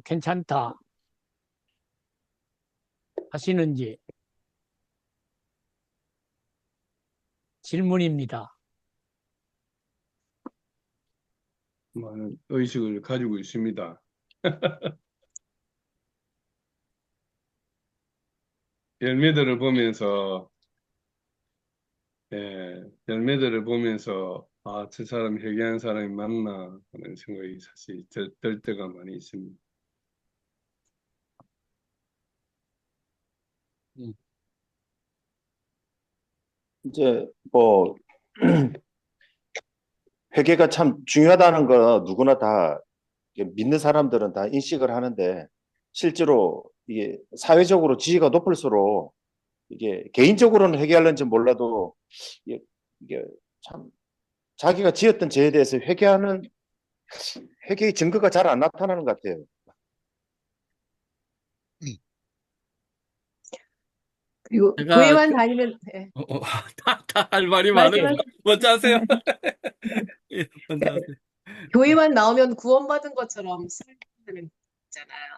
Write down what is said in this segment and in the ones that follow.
괜찮다 하시는지 질문입니다. 많은 의식을 가지고 있습니다. 열매들을 보면서, 열매들을 보면서, 아, 저 사람 회개한 사람이 맞나 하는 생각이 사실 들 때가 많이 있습니다. 음. 이제 뭐 회개가 참 중요하다는 거 누구나 다 이게 믿는 사람들은 다 인식을 하는데 실제로 이게 사회적으로 지위가 높을수록 이게 개인적으로는 회개하는지 몰라도 이게, 이게 참 자기가 지었던 죄에 대해서 회개의 증거가 잘 안 나타나는 것 같아요. 그리고 제가 교회만 다니면 네. 다 할 말이 많은 말씀하세요. 먼저 하세요. 예, 먼저 하세요. 교회만 나오면 구원받은 것처럼 살는 있잖아요.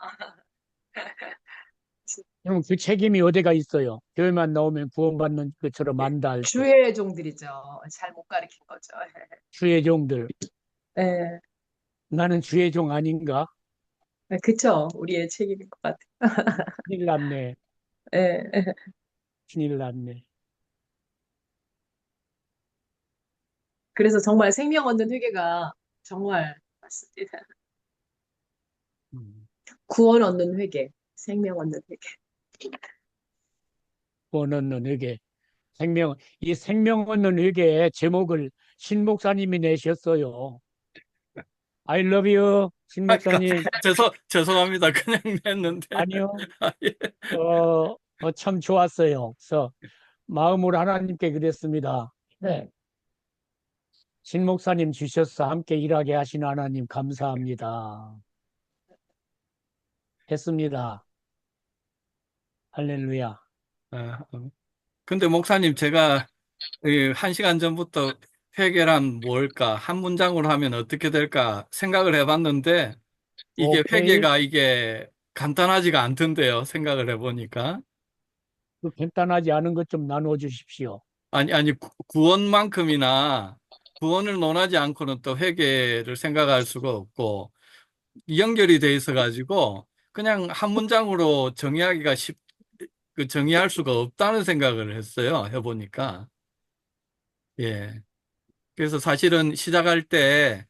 그럼 그 책임이 어디가 있어요? 교회만 나오면 구원받는 것처럼 안다 할 때. 주의 종들이죠. 잘 못 가르친 거죠. 주의 종들. 예, 나는 주의 종 아닌가? 그쵸. 우리의 책임인 것 같아요. 큰일 났네. 예, 큰일 났네. 그래서 정말 생명 얻는 회개가 정말 맞습니다. 음. 구원 얻는 회개, 생명 얻는 회개. 구원 얻는 회개. 이 생명 얻는 회개의 제목을 신 목사님이 내셨어요. I love you, 신 목사님. 죄송합니다. 그냥 냈는데. 아니요. 아, 예. 참 좋았어요. 그래서 마음으로 하나님께 그랬습니다. 네. 신 목사님 주셔서 함께 일하게 하신 하나님 감사합니다. 했습니다. 할렐루야. 근데 목사님, 제가 1시간 전부터 회개란 뭘까? 한 문장으로 하면 어떻게 될까 생각을 해봤는데, 이게 오케이. 회개가 이게 간단하지가 않던데요. 생각을 해보니까. 그 간단하지 않은 것 좀 나눠 주십시오. 아니, 구원만큼이나 구원을 논하지 않고는 또 회개를 생각할 수가 없고, 연결이 돼 있어 가지고 그냥 한 문장으로 정의할 수가 없다는 생각을 했어요. 해보니까. 예. 그래서 사실은 시작할 때,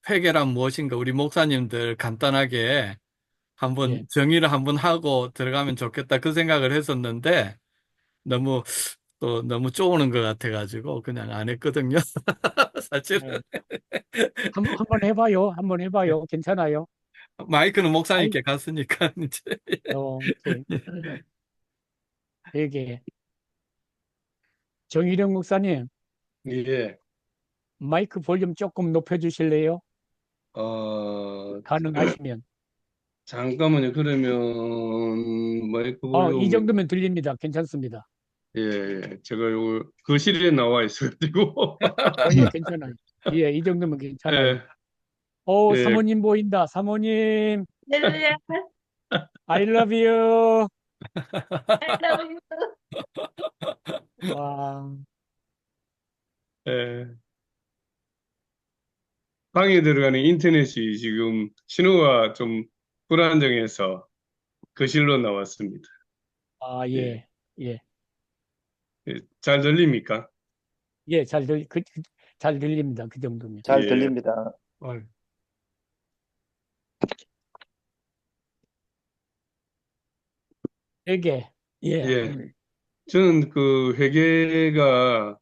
회개란 무엇인가 우리 목사님들 간단하게 예. 정의를 한번 하고 들어가면 좋겠다 그 생각을 했었는데, 너무 너무 쪼우는 것 같아가지고 그냥 안 했거든요. 사실은. 네. 한번 해봐요. 한번 해봐요. 괜찮아요. 마이크는 아이, 목사님께 갔으니까 이제. 오케이. 되게 정일영 목사님 예, 마이크 볼륨 조금 높여주실래요? 가능하시면. 잠깐만요. 그러면 마이크 이 볼륨을, 정도면 들립니다. 괜찮습니다. 제가 요 거실에 나와 있어가지고, 예, 괜찮아요. 예, 이 정도면 괜찮아요. 예, 예, 사모님 보인다. 사모님, 할렐루야. I love you. 할렐루야. 와, 예. 방에 들어가는 인터넷이 지금 신호가 좀 불안정해서 거실로 나왔습니다. 예, 예, 예, 잘 들립니까? 예, 잘 들립니다. 그 정도면. 잘 예, 들립니다. 되게, 예, 예. 저는 그 회계가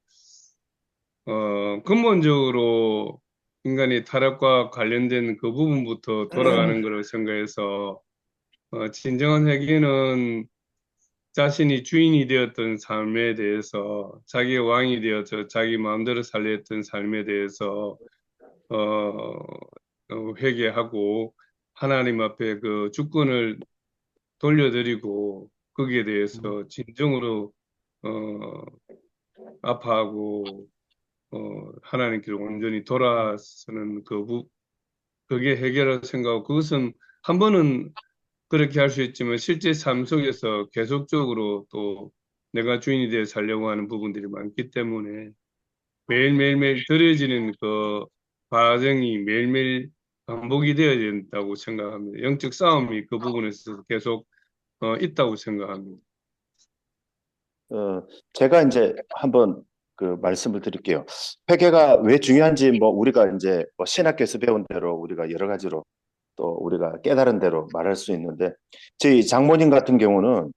근본적으로 인간의 타락과 관련된 그 부분부터 돌아가는 것을 생각해서 진정한 회계는 자신이 주인이 되었던 삶에 대해서 자기 왕이 되어서 자기 마음대로 살렸던 삶에 대해서 회개하고 하나님 앞에 그 주권을 돌려드리고 거기에 대해서 진정으로 어, 아파하고 하나님께로 온전히 돌아서는 그게 해결을 생각하고 그것은 한 번은 그렇게 할 수 있지만 실제 삶 속에서 계속적으로 또 내가 주인이 되어 살려고 하는 부분들이 많기 때문에 매일매일매일 들여지는 그 과정이 매일매일 반복이 되어야 된다고 생각합니다. 영적 싸움이 그 부분에서 계속 있다고 생각합니다. 제가 이제 한번 그 말씀을 드릴게요. 회계가 왜 중요한지 뭐 우리가 이제 뭐 신학교에서 배운 대로 우리가 여러 가지로 또 우리가 깨달은 대로 말할 수 있는데 저희 장모님 같은 경우는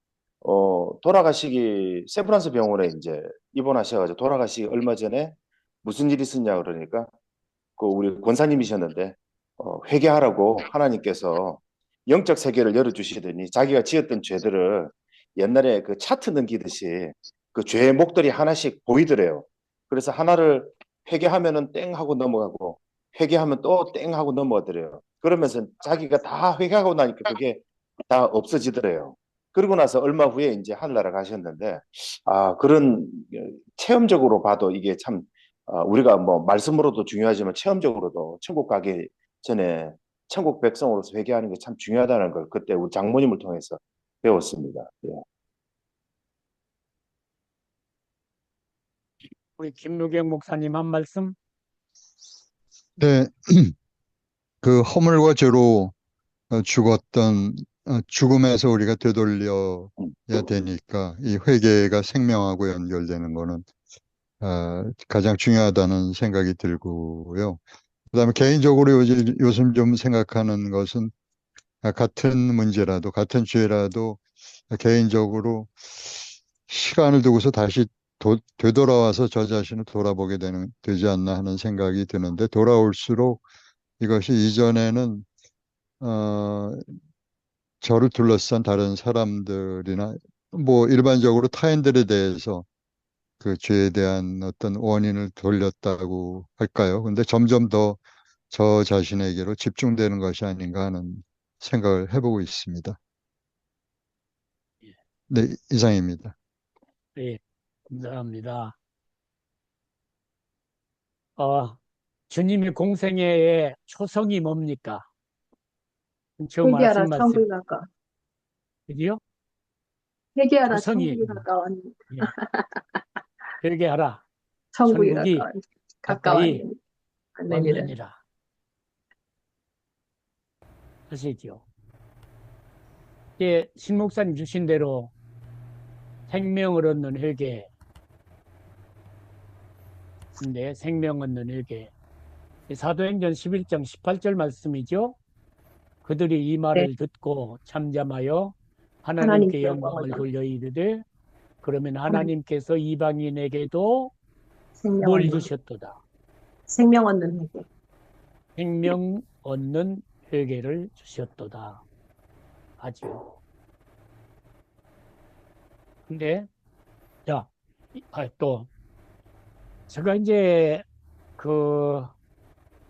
돌아가시기 세브란스 병원에 이제 입원하셔가지고 돌아가시기 얼마 전에 무슨 일이 있었냐 그러니까 그 우리 권사님이셨는데 회개하라고 하나님께서 영적 세계를 열어주시더니 자기가 지었던 죄들을 옛날에 그 차트 넘기듯이 그 죄의 목들이 하나씩 보이더래요. 그래서 하나를 회개하면은 땡 하고 넘어가고 회개하면 또 땡 하고 넘어가더래요. 그러면서 자기가 다 회개하고 나니까 그게 다 없어지더래요. 그러고 나서 얼마 후에 이제 하늘나라 가셨는데 그런 체험적으로 봐도 이게 참 우리가 뭐 말씀으로도 중요하지만 체험적으로도 천국 가기 전에 천국 백성으로서 회개하는 게 참 중요하다는 걸 그때 우리 장모님을 통해서 배웠습니다. 예. 우리 김무경 목사님 한 말씀. 네, 그 허물과 죄로 죽었던 죽음에서 우리가 되돌려야 되니까 이 회개가 생명하고 연결되는 거는 가장 중요하다는 생각이 들고요. 그다음에 개인적으로 요즘 좀 생각하는 것은 같은 문제라도 같은 죄라도 개인적으로 시간을 두고서 다시 되돌아와서 저 자신을 돌아보게 되지 않나 하는 생각이 드는데 돌아올수록 이것이 이전에는 저를 둘러싼 다른 사람들이나 뭐 일반적으로 타인들에 대해서 그 죄에 대한 어떤 원인을 돌렸다고 할까요? 근데 점점 더 저 자신에게로 집중되는 것이 아닌가 하는 생각을 해보고 있습니다. 네, 이상입니다. 네, 감사합니다. 주님의 공생애의 초성이 뭡니까? 저 회개하라 말씀 천국에 가까워. 그지요? 회개하라 초성이 천국에 가까워. 회개하라. 천국에 천국이 가까이 가까워. 아멘이라. 왔느니라 하시죠. 예, 신 목사님 주신 대로 생명을 얻는 회개인데 생명 얻는 회개. 사도행전 11장 18절 말씀이죠. 그들이 이 말을 듣고 잠잠하여 하나님께 영광을 돌려 이르되 그러면 하나님께서 이방인에게도 뭘 주셨도다? 생명 얻는 회개. 생명 얻는 회개를 주셨도다. 하죠. 근데 또 제가 이제 그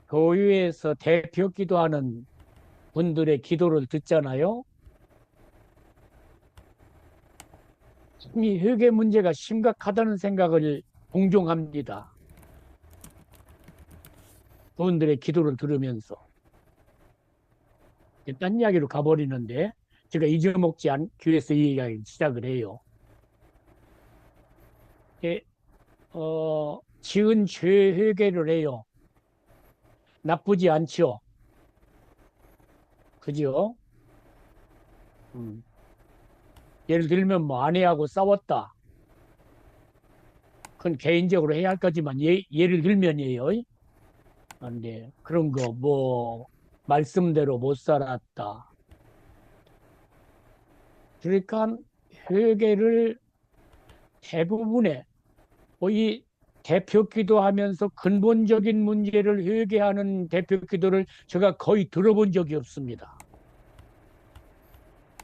교회에서 대표 기도하는 분들의 기도를 듣잖아요. 이 회개 문제가 심각하다는 생각을 공존합니다. 그분들의 기도를 들으면서 딴 이야기로 가버리는데 제가 잊어먹지 않기 위해서 이 이야기를 시작을 해요. 지은 죄 회개를 해요. 나쁘지 않죠? 그죠? 예를 들면 뭐 아내하고 싸웠다. 그건 개인적으로 해야 할 거지만 예를 들면이에요. 근데 그런 거 뭐 말씀대로 못 살았다. 그러니까 회개를 대부분의 이 대표 기도하면서 근본적인 문제를 회개하는 대표 기도를 제가 거의 들어본 적이 없습니다.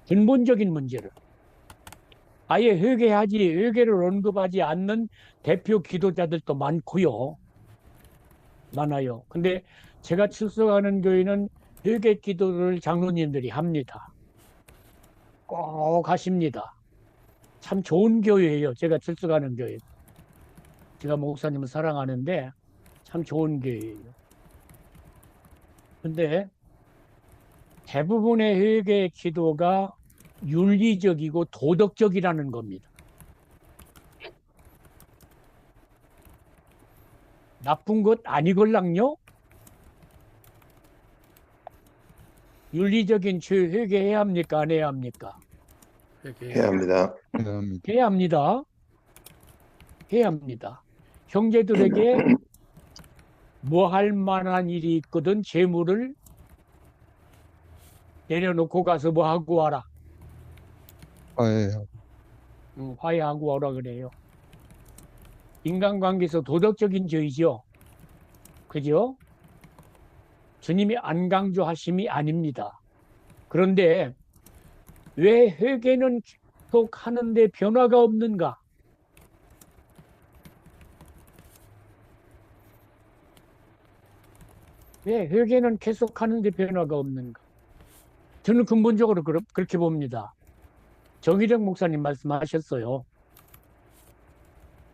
근본적인 문제를 아예 회개를 언급하지 않는 대표 기도자들도 많고요. 많아요. 근데 제가 출석하는 교회는 회개 기도를 장로님들이 합니다. 꼭 하십니다. 참 좋은 교회예요. 제가 출석하는 교회. 제가 목사님을 사랑하는데 참 좋은 교회예요. 근데 대부분의 회개 기도가 윤리적이고 도덕적이라는 겁니다. 나쁜 것 아니걸랑요? 윤리적인 죄 회개해야 합니까? 안 해야 합니까? 해야 합니다. 해야 합니다. 해야 합니다. 형제들에게 뭐 할 만한 일이 있거든 재물을 내려놓고 가서 뭐 하고 와라. 화해하고. 화해하고 와라 그래요. 인간관계에서 도덕적인 죄이죠. 그죠? 주님이 안 강조하심이 아닙니다. 그런데 왜 회개는 계속 하는데 변화가 없는가? 왜 회개는 계속 하는데 변화가 없는가? 저는 근본적으로 그렇게 봅니다. 정희정 목사님 말씀하셨어요.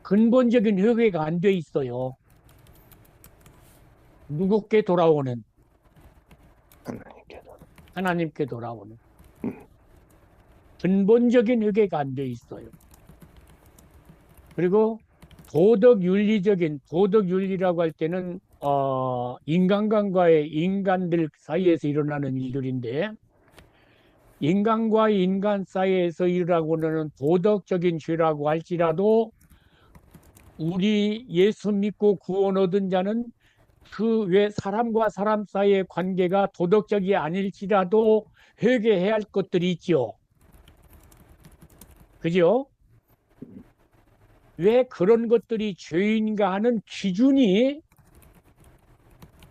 근본적인 회개가 안 돼 있어요. 누구께 돌아오는? 하나님께서. 하나님께 돌아오는. 근본적인 회개가 안 돼 있어요. 그리고 도덕 윤리라고 할 때는 인간과의 인간들 사이에서 일어나는 일들인데 인간과 인간 사이에서 일어나고는 도덕적인 죄라고 할지라도 우리 예수 믿고 구원 얻은 자는 그 외 사람과 사람 사이의 관계가 도덕적이 아닐지라도 회개해야 할 것들이 있죠. 그죠? 왜 그런 것들이 죄인가 하는 기준이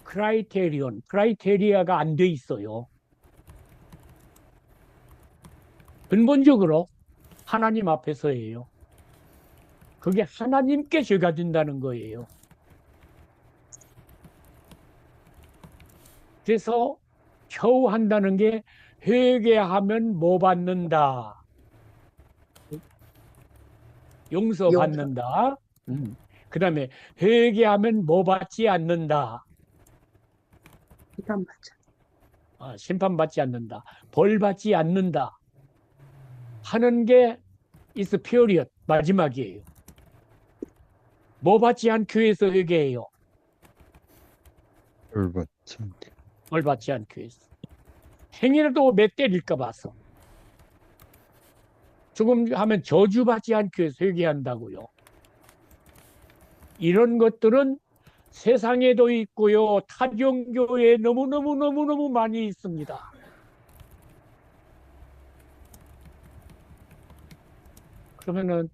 크라이테리아가 안 돼 있어요. 근본적으로 하나님 앞에서예요. 그게 하나님께 죄가 된다는 거예요. 그래서 겨우 한다는 게 회개하면 뭐 받는다. 용서받는다. 그 다음에 회개하면 뭐 받지 않는다. 비판받죠. 심판받지 않는다. 벌 받지 않는다. 하는 게 is period. 마지막이에요. 뭐 받지 않기 위해서 회개해요. 열받지. 벌 받지 않기 위해서. 행위라도 몇 때릴까 봐서. 조금 하면 저주받지 않기 위해서 회개한다고요. 이런 것들은 세상에도 있고요. 타종교에 너무너무 많이 있습니다. 그러면은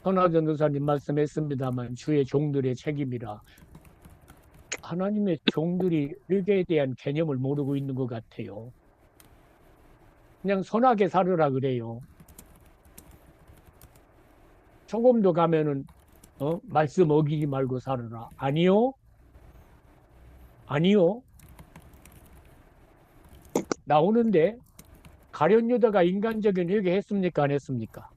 선하전 도사님 말씀했습니다만 주의 종들의 책임이라 하나님의 종들이 회개에 대한 개념을 모르고 있는 것 같아요. 그냥 선하게 살으라 그래요. 조금 더 가면은 말씀 어기지 말고 살아라. 아니요. 아니요. 나오는데 가룟 유다가 인간적인 회개했습니까? 안 했습니까?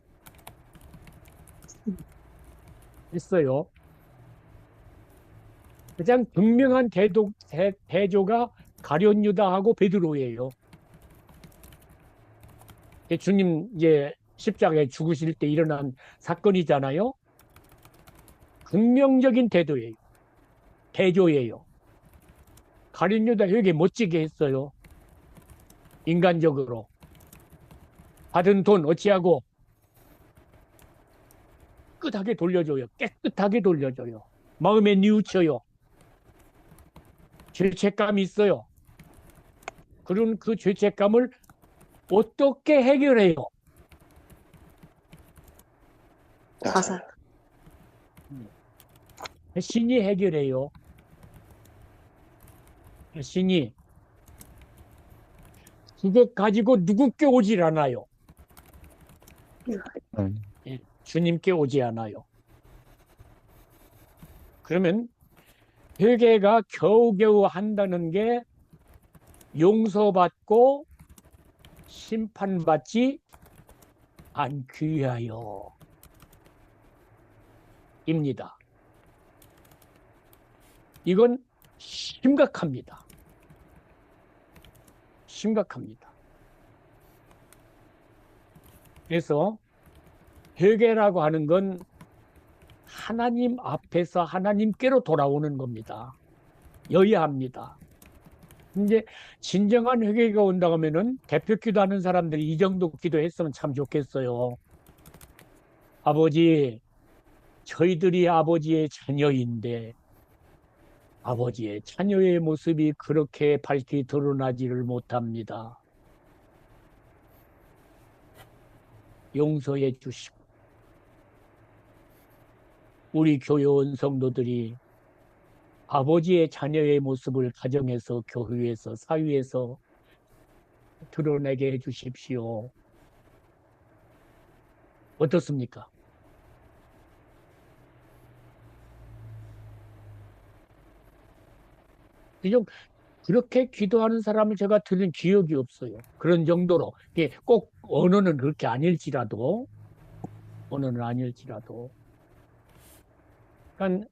했어요. 가장 분명한 대조가 가룟 유다하고 베드로예요. 주님 이제 십자가에 죽으실 때 일어난 사건이잖아요. 분명적인 대조예요. 가룟 유다 회개 멋지게 했어요. 인간적으로. 받은 돈 어찌하고 깨끗하게 돌려줘요. 마음에 뉘우쳐요. 죄책감이 있어요. 그런 그 죄책감을 어떻게 해결해요? 자살. 신이 해결해요. 신이 그것 가지고 누구께 오질 않아요. 주님께 오지 않아요. 그러면 회개가 겨우겨우 한다는 게 용서받고 심판받지 않기 위하여 입니다. 이건 심각합니다. 심각합니다. 그래서 회개라고 하는 건 하나님 앞에서 하나님께로 돌아오는 겁니다. 여야 합니다. 이제 진정한 회개가 온다고 하면은 대표 기도하는 사람들이 이 정도 기도했으면 참 좋겠어요. 아버지, 저희들이 아버지의 자녀인데 아버지의 자녀의 모습이 그렇게 밝게 드러나지를 못합니다. 용서해 주시고 우리 교회원 성도들이 아버지의 자녀의 모습을 가정에서, 교회에서, 사회에서 드러내게 해 주십시오. 어떻습니까? 그냥 그렇게 기도하는 사람을 제가 들은 기억이 없어요. 그런 정도로. 이게 꼭 언어는 그렇게 아닐지라도, 언어는 아닐지라도. 그러니까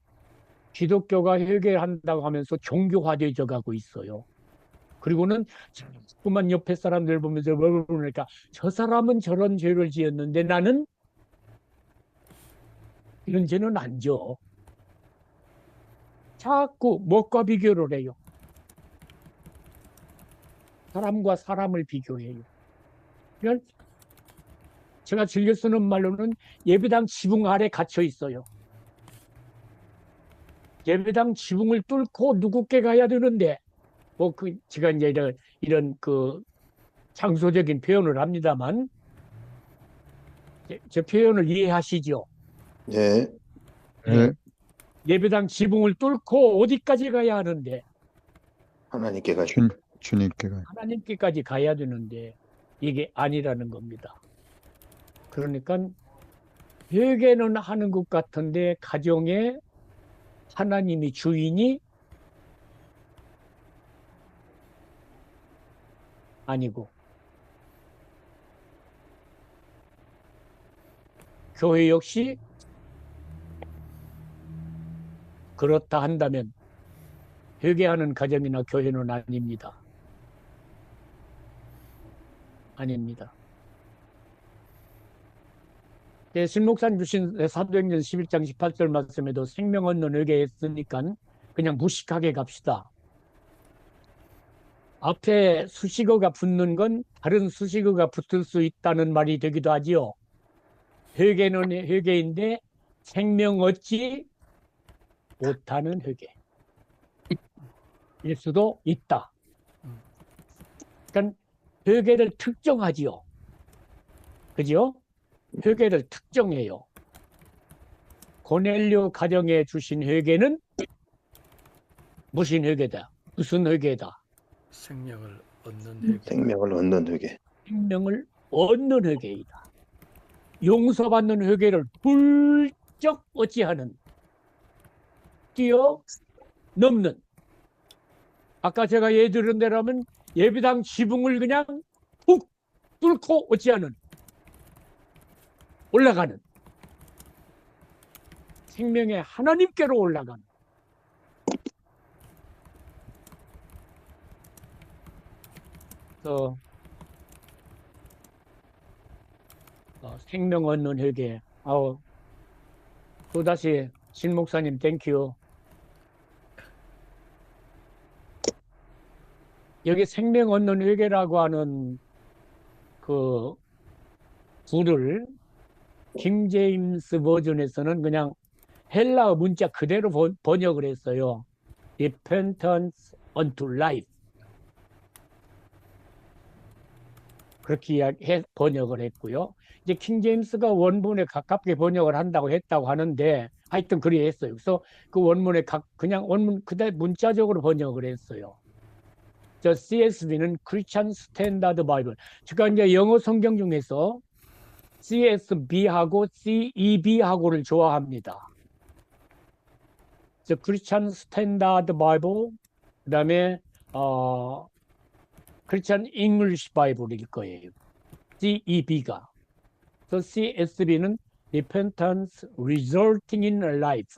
기독교가 회개한다고 하면서 종교화되어 가고 있어요. 그리고는 자꾸만 옆에 사람들 보면서 뭘 그러니까 저 사람은 저런 죄를 지었는데 나는 이런 죄는 안 져. 자꾸 뭐과 비교를 해요. 사람과 사람을 비교해요. 그러니까 제가 즐겨 쓰는 말로는 예배당 지붕 아래 갇혀 있어요. 예배당 지붕을 뚫고 누구께 가야 되는데, 뭐 제가 이제 이런 그 장소적인 표현을 합니다만, 제 표현을 이해하시죠? 예. 예. 예배당 지붕을 뚫고 어디까지 가야 하는데, 하나님께 가시고. 주님께가. 하나님께까지 가야 되는데, 이게 아니라는 겁니다. 그러니까 회개는 하는 것 같은데 가정에 하나님이 주인이 아니고, 교회 역시 그렇다 한다면 회개하는 가정이나 교회는 아닙니다. 아닙니다. 신목사님 주신 사도행전 11장 18절 말씀에도 생명 얻는 회개 했으니까 그냥 무식하게 갑시다. 앞에 수식어가 붙는 건 다른 수식어가 붙을 수 있다는 말이 되기도 하지요. 회개는 회개인데 생명 얻지 못하는 회개일 수도 있다. 그러니까 회개를 특정하지요. 그죠? 회개를 특정해요. 고넬료 가정에 주신 회개는 무슨 회개다? 무슨 회개다? 생명을 얻는 회개. 생명을 얻는 회개. 생명을 얻는 회개이다. 용서받는 회개를 훌쩍 어찌하는, 뛰어넘는. 아까 제가 예를 들은 대로면 예배당 지붕을 그냥 푹 뚫고 어찌하는, 올라가는, 생명의 하나님께로 올라가는. 생명 얻는 회개. 또다시 신 목사님 땡큐. 여기 생명 얻는 회개라고 하는 그 구를 킹 제임스 버전에서는 그냥 헬라어 문자 그대로 번역을 했어요. Repentance unto life. 그렇게 번역을 했고요. 이제 킹 제임스가 원문에 가깝게 번역을 한다고 했다고 하는데 하여튼 그리 했어요. 그래서 그 원문에 그냥 원문 그대로 문자적으로 번역을 했어요. 저 CSB는 Christian Standard Bible. 제가 이제 영어 성경 중에서 CSB하고 CEB하고를 좋아합니다. 저 Christian Standard Bible, 그다음에 Christian English Bible일 거예요. CEB가. 또 CSB는 Repentance Resulting in Life.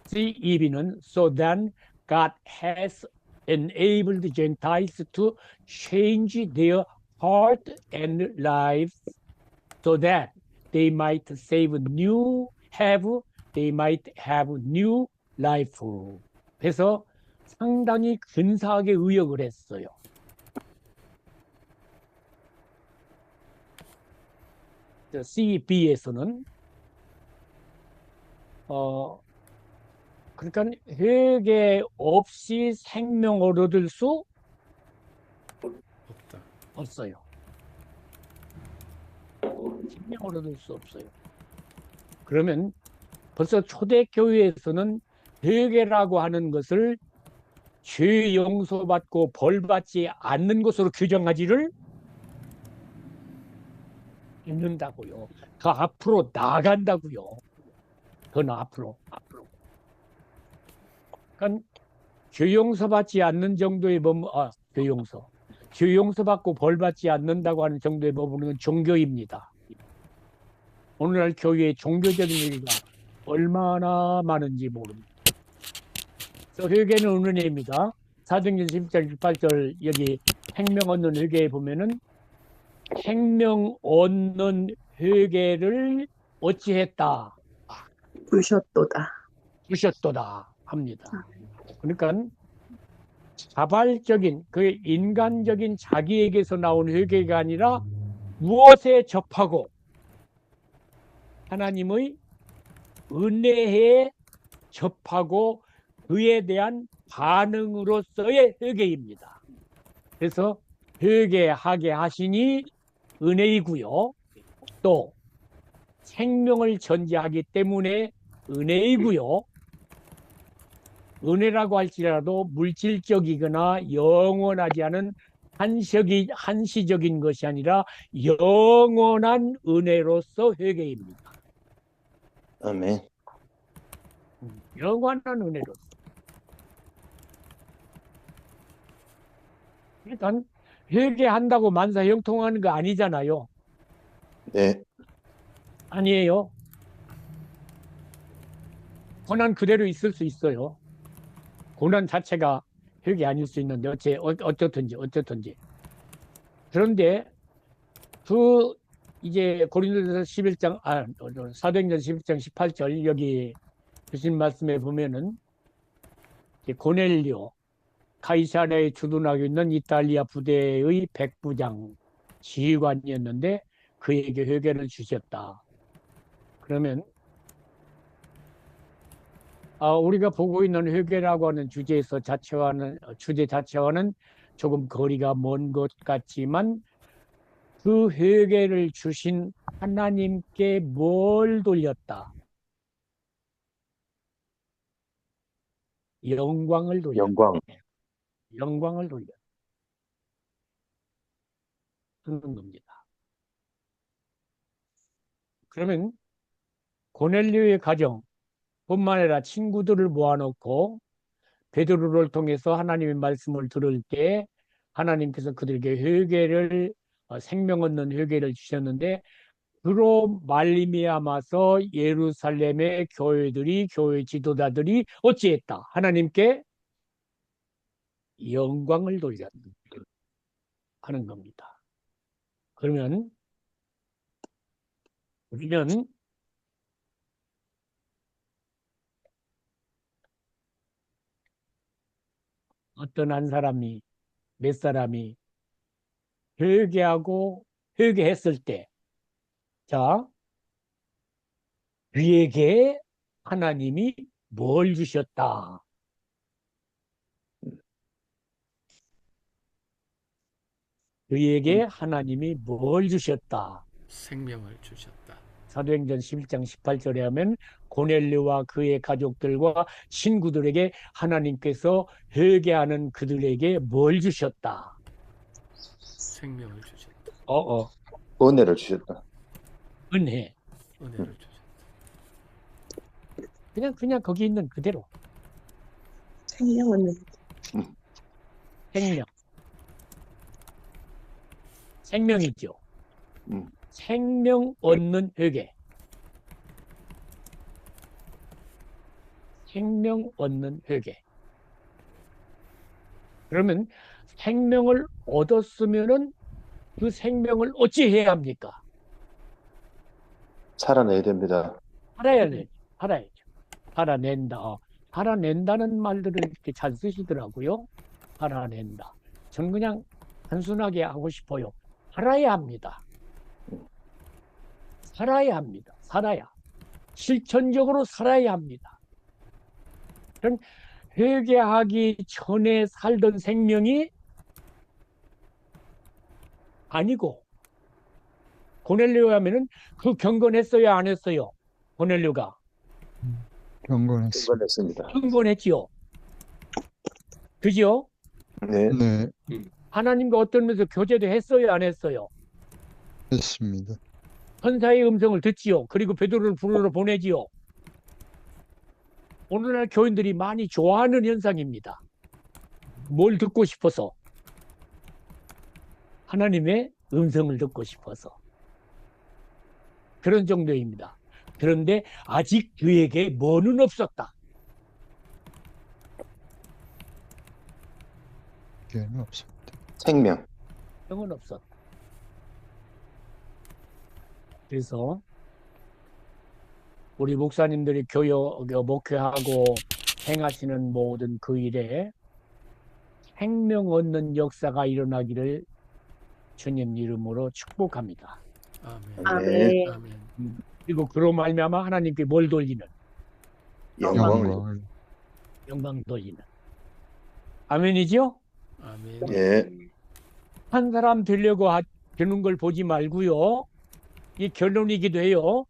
CEB는 So Then God Has enabled Gentiles to change their heart and lives so that they might have new life. 그래서 상당히 근사하게 의역을 했어요. CB에서는 그러니까 회개 없이 생명을 얻을 수 없다. 없어요. 생명을 얻을 수 없어요. 그러면 벌써 초대교회에서는 회개라고 하는 것을 죄 용서받고 벌받지 않는 것으로 규정하지를 않는다고요. 더 앞으로 나아간다고요. 더 앞으로. 그러니까 죄 용서받지 않는 정도의 죄 용서받고 벌받지 않는다고 하는 정도의 법은 종교입니다. 오늘날 교회에 종교적인 얘기가 얼마나 많은지 모릅니다. 그래서 회개는 은혜입니다. 사도행전 11장 18절 여기 생명 얻는 회개에 보면은 생명 얻는 회개를 어찌했다. 주셨도다 합니다. 그러니까 자발적인 그 인간적인 자기에게서 나온 회개가 아니라 무엇에 접하고 하나님의 은혜에 접하고 그에 대한 반응으로서의 회개입니다. 그래서 회개하게 하시니 은혜이고요. 또 생명을 전제하기 때문에 은혜이고요. 은혜라고 할지라도 물질적이거나 영원하지 않은 한시적인 것이 아니라 영원한 은혜로서 회개입니다. 아멘. 영원한 은혜로서. 그러니까 회개한다고 만사 형통하는 거 아니잖아요. 네. 아니에요. 고난 그대로 있을 수 있어요. 고난 자체가 회개 아닐 수 있는데 어쨌든지. 그런데 이제 고린도전서 11장 사도행전 11장 18절 여기 주신 말씀에 보면은 고넬료 카이사랴에 주둔하고 있는 이탈리아 부대의 백부장 지휘관이었는데 그에게 회개를 주셨다. 그러면 우리가 보고 있는 회개라고 하는 주제 자체와는 조금 거리가 먼 것 같지만 그 회개를 주신 하나님께 뭘 돌렸다? 영광을 돌렸다. 영광을 돌렸다. 그런 겁니다. 그러면 고넬료의 가정 뿐만 아니라 친구들을 모아놓고 베드로를 통해서 하나님의 말씀을 들을 때 하나님께서 그들에게 생명 얻는 회개를 주셨는데 그로 말미암아서 예루살렘의 교회 지도자들이 어찌했다? 하나님께 영광을 돌렸다 하는 겁니다. 그러면 우리는 어떤 몇 사람이 회개했을 때, 그에게 하나님이 뭘 주셨다? 그에게 하나님이 뭘 주셨다? 생명을 주셨다. 사도행전 11장 18절에 하면 고넬료와 그의 가족들과 친구들에게 하나님께서 회개하는 그들에게 뭘 주셨다? 생명을 주셨다. 은혜를 주셨다. 은혜를 주셨다. 그냥 거기 있는 그대로. 생명 얻는 생명이죠. 생명 얻는 회개. 생명 얻는 회개. 그러면 생명을 얻었으면은 그 생명을 어찌해야 합니까? 살아내야 됩니다. 살아야 돼. 살아야죠. 살아낸다. 살아낸다는 말들을 이렇게 잘 쓰시더라고요. 살아낸다. 저는 그냥 단순하게 하고 싶어요. 살아야 합니다. 살아야 합니다. 살아야. 실천적으로 살아야 합니다. 그럼 회개하기 전에 살던 생명이 아니고, 고넬료에 하면은 그 경건했어요, 안 했어요? 고넬료가 경건했습니다. 경건했습니다. 경건했지요. 그죠? 네, 네, 하나님과 어떤 면에서 교제도 했어요, 안 했어요? 했습니다. 천사의 음성을 듣지요. 그리고 베드로를 부르러 보내지요. 오늘날 교인들이 많이 좋아하는 현상입니다. 뭘 듣고 싶어서? 하나님의 음성을 듣고 싶어서. 그런 정도입니다. 그런데 아직 그에게 뭐는 없었다. 기회는 없습니다. 생명. 영은 없었다. 그래서 우리 목사님들이 목회하고 행하시는 모든 그 일에 생명 얻는 역사가 일어나기를 주님 이름으로 축복합니다. 아멘. 아멘. 아멘. 그리고 그로 말미암아 하나님께 뭘 돌리는? 영광을. 영광 돌리는. 아멘이죠? 아멘. 예, 한 사람 되려고 되는 걸 보지 말고요. 이 결론이기도 해요.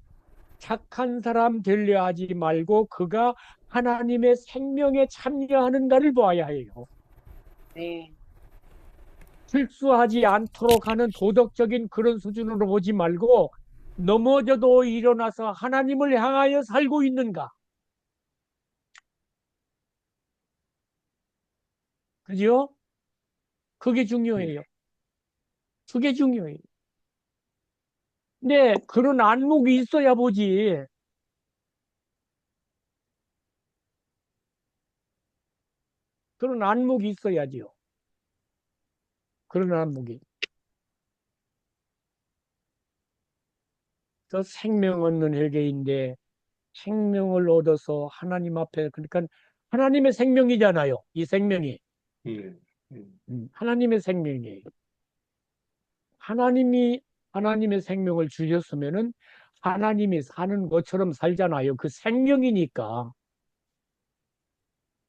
착한 사람 되려 하지 말고 그가 하나님의 생명에 참여하는가를 보아야 해요. 네. 실수하지 않도록 하는 도덕적인 그런 수준으로 보지 말고 넘어져도 일어나서 하나님을 향하여 살고 있는가. 그죠? 그게 중요해요. 그게 중요해요. 근데 그런 안목이 있어야 보지. 그런 안목이 있어야지요. 그런 안목이. 그 생명 얻는 회개인데 생명을 얻어서 하나님 앞에, 그러니까 하나님의 생명이잖아요. 이 생명이. 네. 하나님의 생명이에요. 하나님이 하나님의 생명을 주셨으면은 하나님이 사는 것처럼 살잖아요. 그 생명이니까.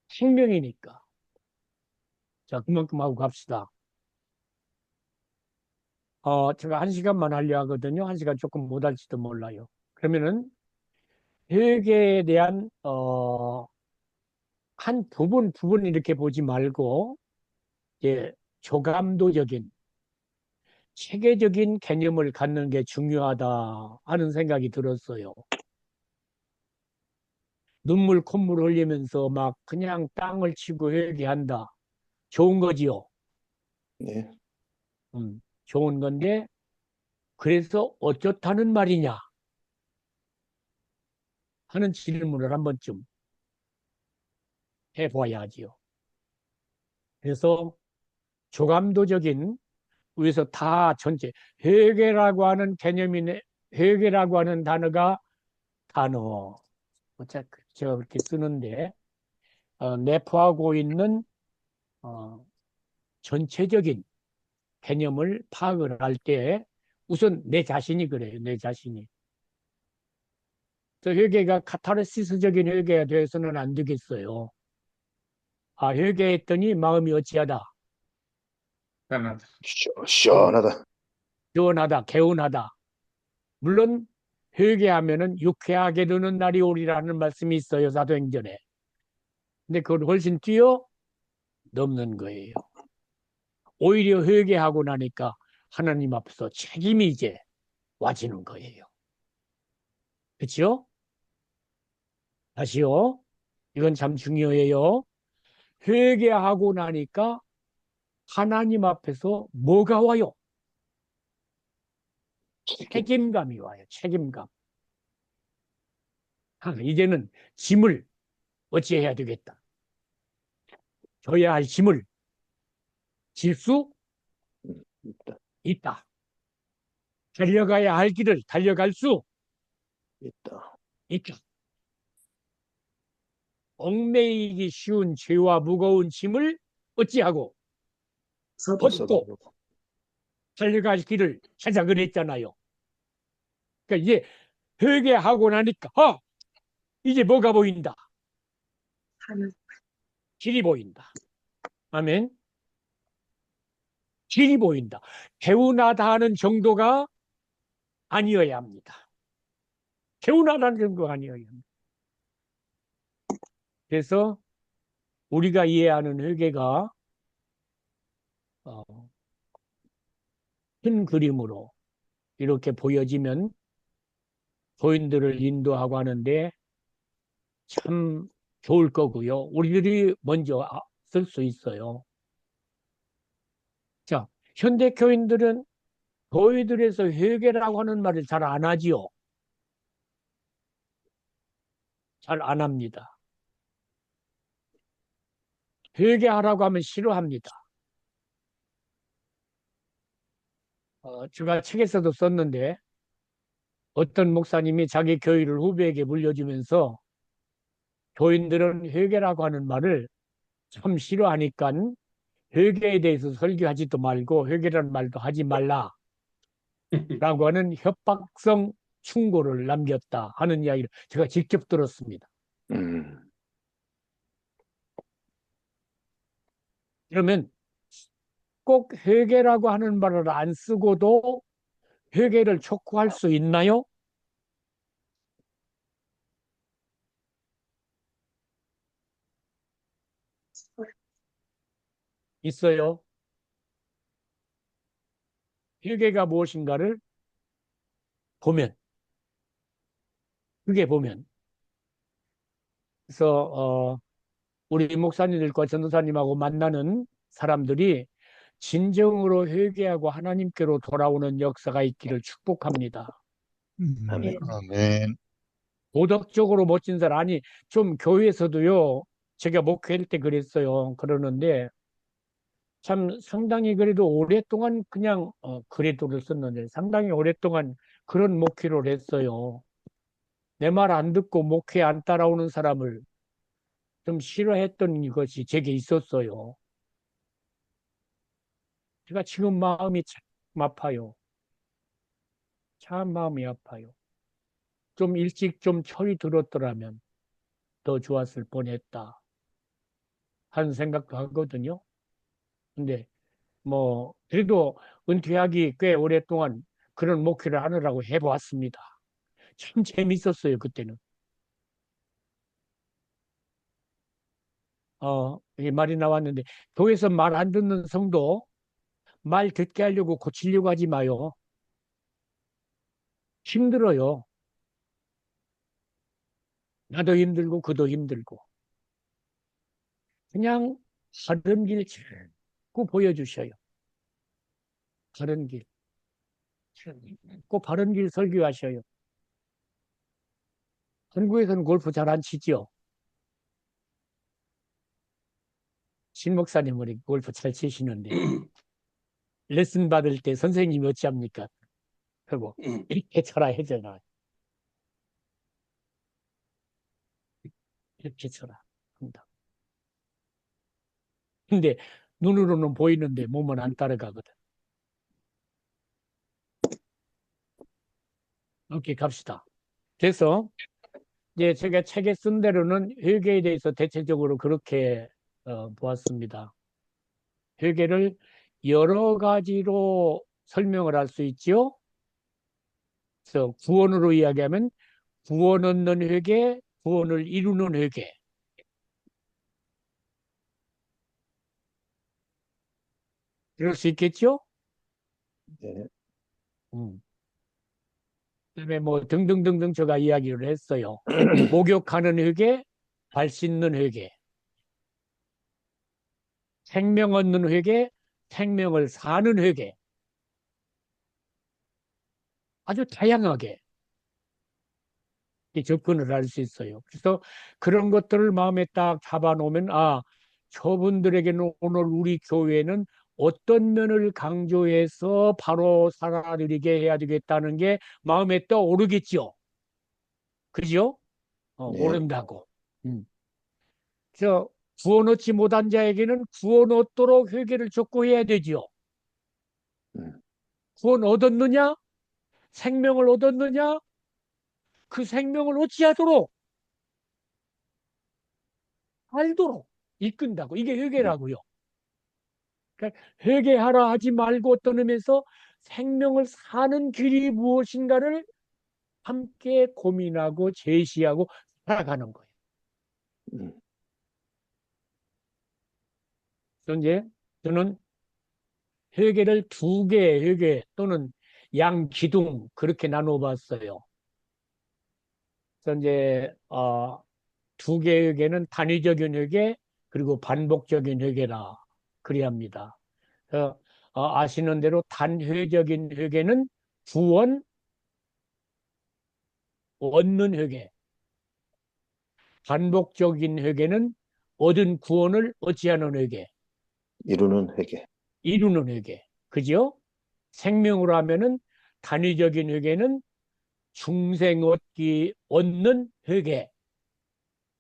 생명이니까. 자, 그만큼 하고 갑시다. 제가 1시간만 하려 하거든요. 1시간 조금 못 할지도 몰라요. 그러면은 회개에 대한 한 부분 이렇게 보지 말고, 예, 조감도적인 체계적인 개념을 갖는 게 중요하다 하는 생각이 들었어요. 눈물 콧물 흘리면서 막 그냥 땅을 치고 회개한다. 좋은 거지요. 네, 좋은 건데 그래서 어쩌다는 말이냐 하는 질문을 한 번쯤 해봐야지요. 그래서 조감도적인, 위에서 다 전체 회개라고 하는 개념이네. 회개라고 하는 단어 어차피 제가 그렇게 쓰는데 내포하고 있는 전체적인 개념을 파악을 할 때 우선 내 자신이 그래요. 내 자신이. 저 회개가 카타르시스적인 회개가 되어서는 안 되겠어요. 회개했더니 마음이 어찌하다. 시원하다. 시원하다. 개운하다. 물론 회개하면은 유쾌하게 되는 날이 오리라는 말씀이 있어요. 사도행전에. 근데 그걸 훨씬 뛰어넘는 거예요. 오히려 회개하고 나니까 하나님 앞에서 책임이 이제 와지는 거예요. 그렇죠? 다시요. 이건 참 중요해요. 회개하고 나니까 하나님 앞에서 뭐가 와요? 책임감이 와요. 책임감. 이제는 짐을 어찌해야 되겠다. 져야 할 짐을 질 수 있다. 있다. 달려가야 할 길을 달려갈 수 있다. 있다. 얽매이기 쉬운 죄와 무거운 짐을 어찌하고 서버리고. 벗고 달려갈 길을 찾아 그랬잖아요. 그러니까 이제 회개하고 나니까 이제 뭐가 보인다. 하는 길이 보인다. 아멘. 길이 보인다. 개운하다 하는 정도가 아니어야 합니다. 개운하다는 정도가 아니어야 합니다. 그래서 우리가 이해하는 회개가 큰 그림으로 이렇게 보여지면 교인들을 인도하고 하는데 참 좋을 거고요. 우리들이 먼저 쓸 수 있어요. 자, 현대 교인들은 교회들에서 회개라고 하는 말을 잘 안 하지요. 잘 안 합니다. 회개하라고 하면 싫어합니다. 제가 책에서도 썼는데 어떤 목사님이 자기 교회를 후배에게 물려주면서 교인들은 회개라고 하는 말을 참 싫어하니까 회개에 대해서 설교하지도 말고 회개라는 말도 하지 말라 라고 하는 협박성 충고를 남겼다 하는 이야기를 제가 직접 들었습니다. 그러면 꼭 회개라고 하는 말을 안 쓰고도 회개를 촉구할 수 있나요? 있어요. 회개가 무엇인가를 보면, 그게 보면. 그래서 우리 목사님들과 전도사님하고 만나는 사람들이 진정으로 회개하고 하나님께로 돌아오는 역사가 있기를 축복합니다. 아멘. 아멘. 도덕적으로 멋진 사람, 아니, 좀 교회에서도요, 제가 목회할 때 그랬어요. 그러는데, 참 상당히 그래도 오랫동안 그냥, 그래도를 썼는데, 상당히 오랫동안 그런 목회를 했어요. 내 말 안 듣고 목회 안 따라오는 사람을 좀 싫어했던 것이 제게 있었어요. 제가 지금 마음이 참 아파요. 참 마음이 아파요. 좀 일찍 좀 철이 들었더라면 더 좋았을 뻔했다 하는 생각도 하거든요. 근데 뭐 그래도 은퇴하기 꽤 오랫동안 그런 목회를 하느라고 해보았습니다. 참 재밌었어요 그때는. 이 말이 나왔는데 교회에서 말 안 듣는 성도 말 듣게 하려고 고치려고 하지 마요. 힘들어요. 나도 힘들고 그도 힘들고 그냥 바른 길 자꾸 보여주셔요. 바른 길. 꼭 바른 길 설교하셔요. 한국에서는 골프 잘 안 치죠. 신 목사님은 골프 잘 치시는데 레슨 받을 때 선생님이 어찌합니까? 하고 이렇게 쳐라 해잖아. 이렇게 쳐라 한다. 근데 눈으로는 보이는데 몸은 안 따라가거든. 이렇게 갑시다. 그래서 이제 제가 책에 쓴 대로는 회개에 대해서 대체적으로 그렇게 보았습니다. 회개를 여러 가지로 설명을 할 수 있지요. 그래서 구원으로 이야기하면 구원 얻는 회개, 구원을 이루는 회개. 이럴 수 있겠죠? 네. 그다음에 뭐 등등등등 제가 이야기를 했어요. 목욕하는 회개, 발 씻는 회개, 생명 얻는 회개, 생명을 사는 회개. 아주 다양하게 접근을 할 수 있어요. 그래서 그런 것들을 마음에 딱 잡아놓으면 저분들에게는 오늘 우리 교회는 어떤 면을 강조해서 바로 살아들이게 해야 되겠다는 게 마음에 떠오르겠죠. 그죠? 네. 오른다고. 음. 저 구원 얻지 못한 자에게는 구원 얻도록 회개를 촉구해야 되지요. 음, 구원 얻었느냐? 생명을 얻었느냐? 그 생명을 어찌하도록 알도록 이끈다고. 이게 음, 회개라고요. 그러니까 회개하라 하지 말고 어떤 의미에서 생명을 사는 길이 무엇인가를 함께 고민하고 제시하고 살아가는 거예요. 음, 그래서 이제 저는 회개를 두 개의 회개 또는 양기둥 그렇게 나눠 봤어요. 그래서 이제 두 개의 회개는 단위적인 회개 그리고 반복적인 회개라 그래야 합니다. 그래서 아시는 대로 단회적인 회개는 구원 얻는 회개, 반복적인 회개는 얻은 구원을 어찌하는 회개, 이루는 회개. 이루는 회개. 그죠? 생명으로 하면은 단위적인 회개는 중생 얻는 회개.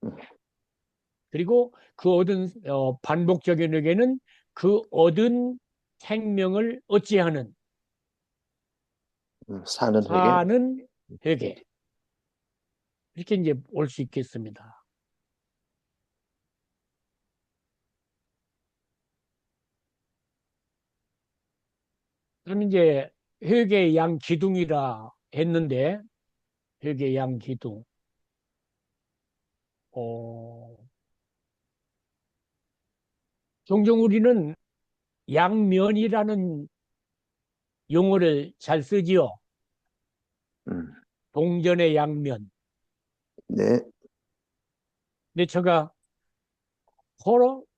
음, 그리고 그 얻은 반복적인 회개는 그 얻은 생명을 어찌하는 사는 회개. 사는 회개. 이렇게 이제 올 수 있겠습니다. 그럼 이제 회개의 양 기둥이라 했는데 회개의 양 기둥. 어, 종종 우리는 양면이라는 용어를 잘 쓰지요. 음, 동전의 양면. 네. 근데 제가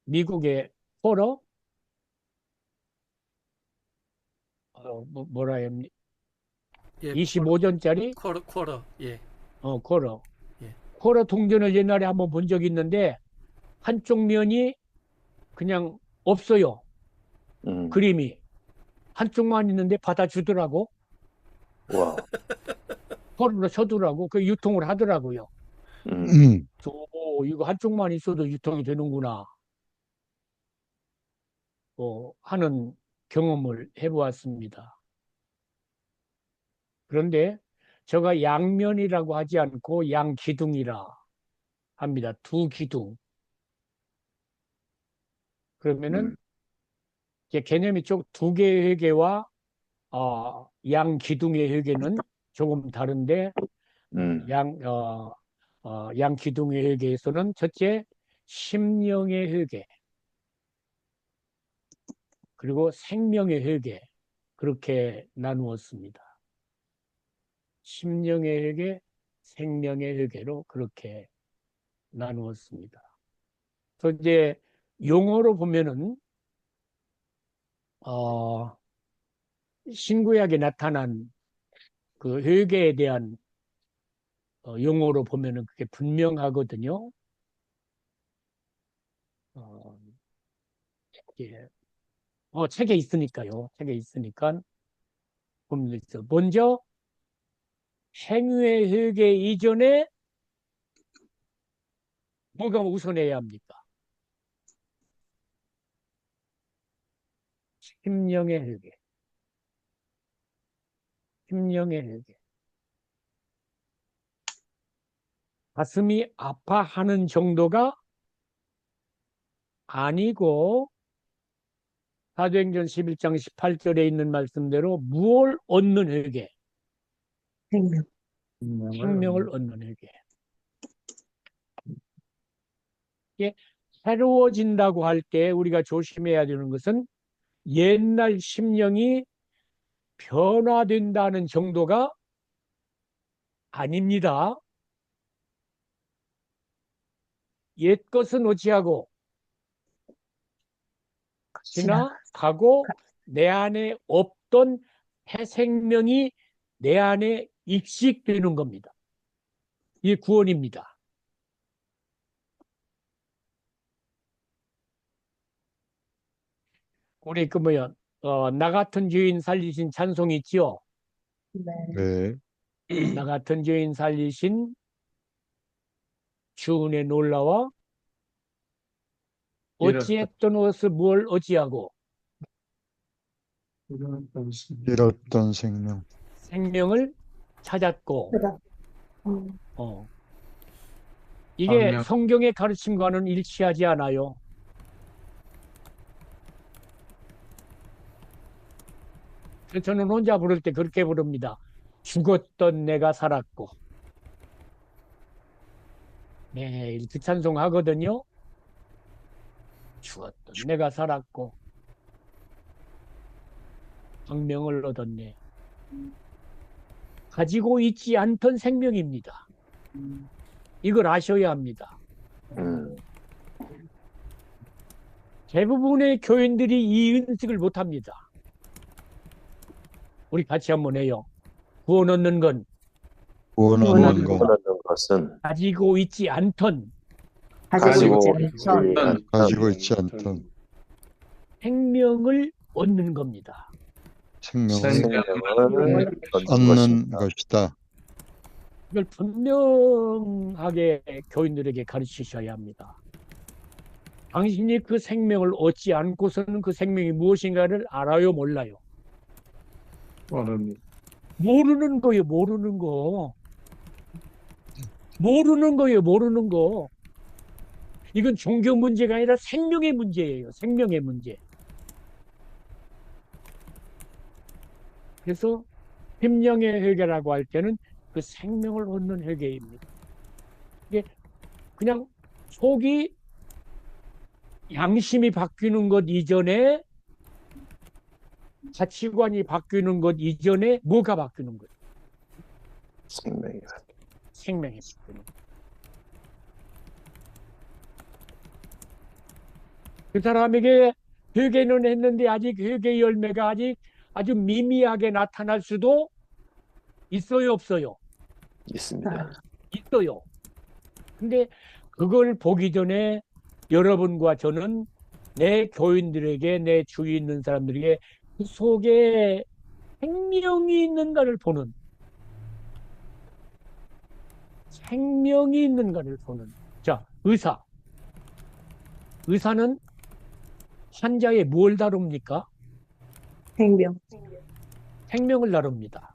미국의 포러, 뭐라 해야 합니까? 예, 25전짜리 쿼러, 예, 쿼러. 예. 쿼러 동전을 옛날에 한번 본 적이 있는데 한쪽 면이 그냥 없어요. 음, 그림이. 한쪽만 있는데 받아주더라고. 와. 쿼러로 쳐두라고. 그 유통을 하더라고요. 음, 이거 한쪽만 있어도 유통이 되는구나. 하는 경험을 해보았습니다. 그런데 제가 양면이라고 하지 않고 양기둥이라 합니다. 두 기둥. 그러면은 음, 이제 개념이 두 개의 회계와 양기둥의 회계는 조금 다른데 음, 양기둥의 회계에서는 첫째 심령의 회계 그리고 생명의 회계 그렇게 나누었습니다. 심령의 회계, 생명의 회계로 그렇게 나누었습니다. 그래서 이제 용어로 보면은 어, 신구약에 나타난 그 회계에 대한 용어로 보면은 그게 분명하거든요. 어, 예. 책에 있으니까요. 책에 있으니까 보면 있어. 먼저 행위의 회계 이전에 뭐가 우선해야 합니까? 심령의 회개. 심령의 회개. 가슴이 아파하는 정도가 아니고 사도행전 11장 18절에 있는 말씀대로 무엇을 얻는 회개, 생명. 생명을 얻는 회개. 이게 새로워진다고 할 때 우리가 조심해야 되는 것은 옛날 심령이 변화된다는 정도가 아닙니다. 옛 것은 어찌하고 지나가고 내 안에 없던 새 생명이 내 안에 익식되는 겁니다. 이게 구원입니다. 우리 그 뭐야 나 같은 죄인 살리신 찬송이 있지요. 네. 네. 나 같은 죄인 살리신 주 은혜 놀라워 어찌했던 것을 뭘 어찌하고 잃었던 생명. 생명을 찾았고 그다. 음. 이게 성경의 가르침과는 일치하지 않아요. 그래서 저는 혼자 부를 때 그렇게 부릅니다. 죽었던 내가 살았고. 매일 그 찬송 하거든요. 죽었던 내가 살았고 생명을 얻었네. 가지고 있지 않던 생명입니다. 이걸 아셔야 합니다. 음. 대부분의 교인들이 이 인식을 못합니다. 우리 같이 한번 해요. 구원 얻는 건 구원 얻는 건 원하는 것은 가지고 있지 않던 가지고 있지 있지 않죠. 않던 가지고 있지 않던 생명을 얻는 겁니다. 생명을 생명을 얻는 얻는 것입니다. 것이다. 이걸 분명하게 교인들에게 가르치셔야 합니다. 당신이 그 생명을 얻지 않고서는 그 생명이 무엇인가를 알아요, 몰라요? 모르는 거예요, 모르는 거. 모르는 거예요, 모르는 거. 이건 종교 문제가 아니라 생명의 문제예요, 생명의 문제. 그래서 심령의 회개라고 할 때는 그 생명을 얻는 회개입니다. 이게 그냥 속이 양심이 바뀌는 것 이전에 가치관이 바뀌는 것 이전에 뭐가 바뀌는 거예요? 생명이 생명이 바뀌는 거예요. 그 사람에게 회개는 했는데 아직 회개 열매가 아직 아주 미미하게 나타날 수도 있어요, 없어요? 있습니다. 있어요. 근데 그걸 보기 전에 여러분과 저는 내 교인들에게 내 주위에 있는 사람들에게 그 속에 생명이 있는가를 보는 생명이 있는가를 보는 자, 의사는 환자의 뭘 다룹니까? 생명. 생명을 다룹니다.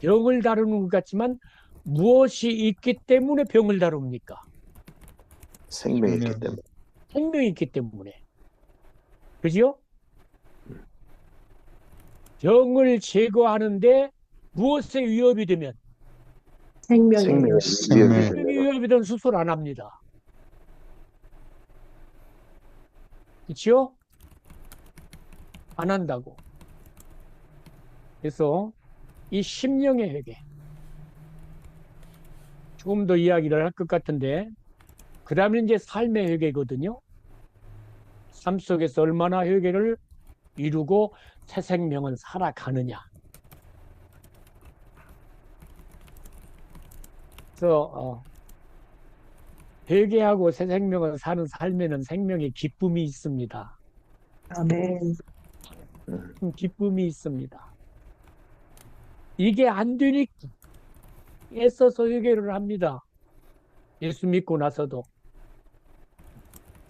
병을 다루는 것 같지만 무엇이 있기 때문에 병을 다룹니까? 생명이 있기 생명. 때문에. 생명이 있기 때문에. 그죠? 병을 제거하는데 무엇에 위협이 되면 생명이 생명이 생명. 위협이 생명이 되면 위협이 되면 수술 안 합니다. 그렇죠? 안 한다고. 그래서 이 심령의 회개 조금 더 이야기를 할 것 같은데 그 다음에 이제 삶의 회개거든요. 삶 속에서 얼마나 회개를 이루고 새 생명을 살아가느냐. 그래서 회개하고 새 생명을 사는 삶에는 생명의 기쁨이 있습니다. 아멘. 기쁨이 있습니다. 이게 안 되니까 애써서 회개를 합니다. 예수 믿고 나서도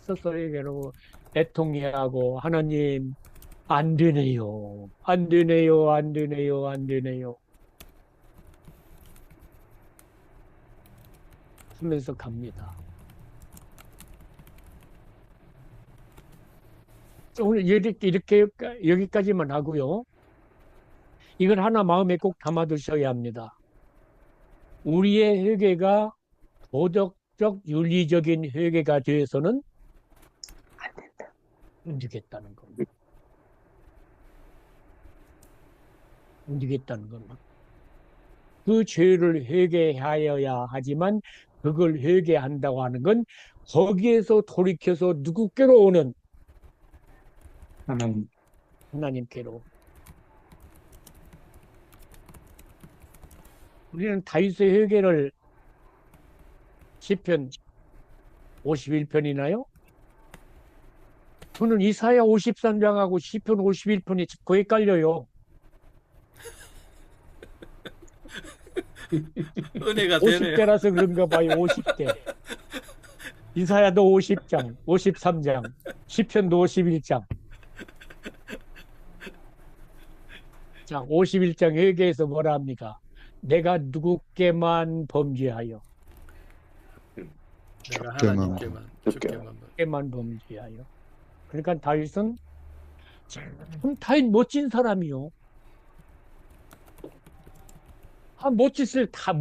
애써서 회개를 애통해하고 하나님 안 되네요. 안 되네요. 안 되네요. 안 되네요. 하면서 갑니다. 오늘 이렇게 여기까지만 하고요. 이걸 하나 마음에 꼭 담아두셔야 합니다. 우리의 회개가 도덕적 윤리적인 회개가 되어서는 안 된다. 움직였다는 겁니다. 움직였다는 겁니다. 그 죄를 회개하여야 하지만 그걸 회개한다고 하는 건 거기에서 돌이켜서 누구께로 오는 하나님께로. 우리는 다윗의 회개를 시편 51편이나요? 저는 이사야 53장하고 시편 51편이 자꾸 헷갈려요. 은혜가 되네요. 50대라서 그런가 봐요. 50대. 이사야도 50장, 53장, 시편도 51장. 자, 51장 회개에서 뭐라 합니까? 내가 누구께만 범죄하여, 내가 주께만 하나님께만, 주께만. 누구께만 범죄하여. 그러니까 다윗은 참 다윗 멋진 사람이요. 못짓을 다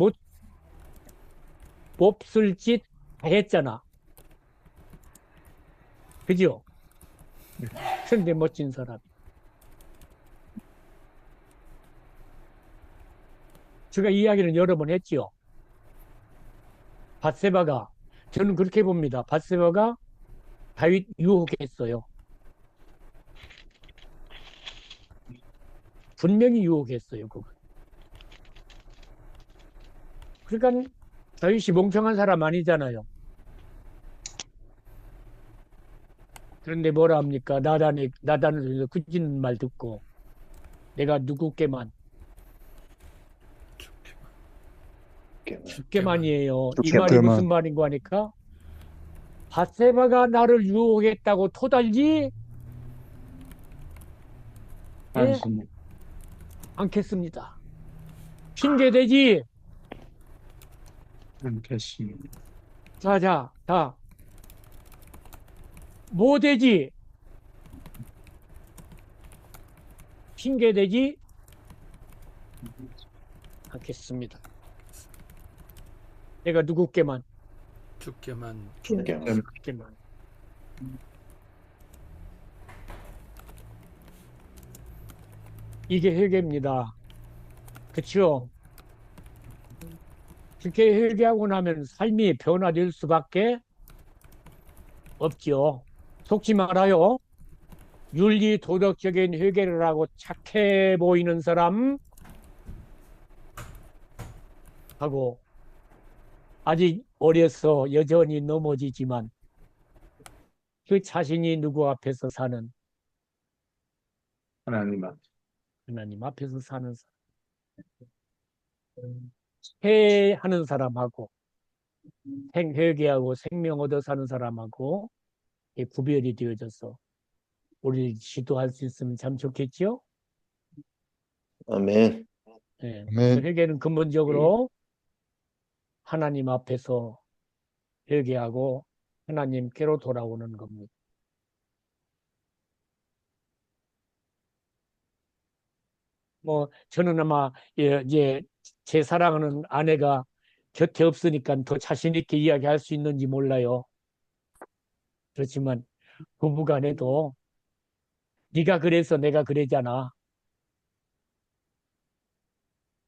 몹쓸 짓 다 했잖아. 그죠? 그런데 멋진 사람. 제가 이야기를 여러 번 했지요. 밧세바가, 저는 그렇게 봅니다. 밧세바가 다윗 유혹했어요. 분명히 유혹했어요, 그거. 그러니까 다윗이 멍청한 사람 아니잖아요. 그런데 뭐라 합니까? 나단을 그지는 말 듣고 내가 누구께만, 주께만이에요. 이 말이 주께만. 무슨 말인가 하니까 밧세바가 나를 유혹했다고 토달지 예? 않겠습니다. 핑계대지. 자. 뭐되지? 핑계대지 않겠습니다. 내가 누구께만, 주께만. 누구께만. 이게 회개입니다. 그렇죠? 그렇게 회개하고 나면 삶이 변화될 수밖에 없죠. 속지 말아요. 윤리 도덕적인 회개를 하고 착해 보이는 사람 하고 아직 어려서 여전히 넘어지지만 그 자신이 누구 앞에서 사는 하나님 앞에서 사는 사람, 회하는 사람하고 회개하고 생명 얻어 사는 사람하고 구별이 되어져서 우리 지도할 수 있으면 참 좋겠죠? 아멘. 네. 아멘. 회개는 근본적으로 하나님 앞에서 회개하고 하나님께로 돌아오는 겁니다. 저는 아마 이제 제 사랑하는 아내가 곁에 없으니까 더 자신 있게 이야기할 수 있는지 몰라요. 그렇지만 부부간에도 네가 그래서 내가 그러잖아.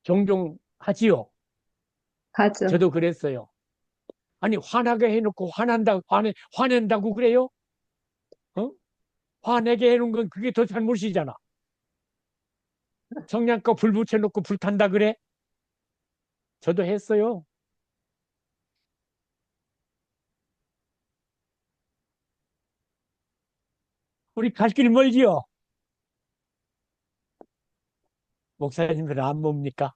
종종 하지요. 하죠. 저도 그랬어요. 아니 화나게 해놓고 화낸다고 그래요? 화내게 해놓은 건 그게 더 잘못이잖아. 성냥갑 불 붙여놓고 불탄다 그래? 저도 했어요. 우리 갈 길 멀지요? 목사님들은 안 멉니까?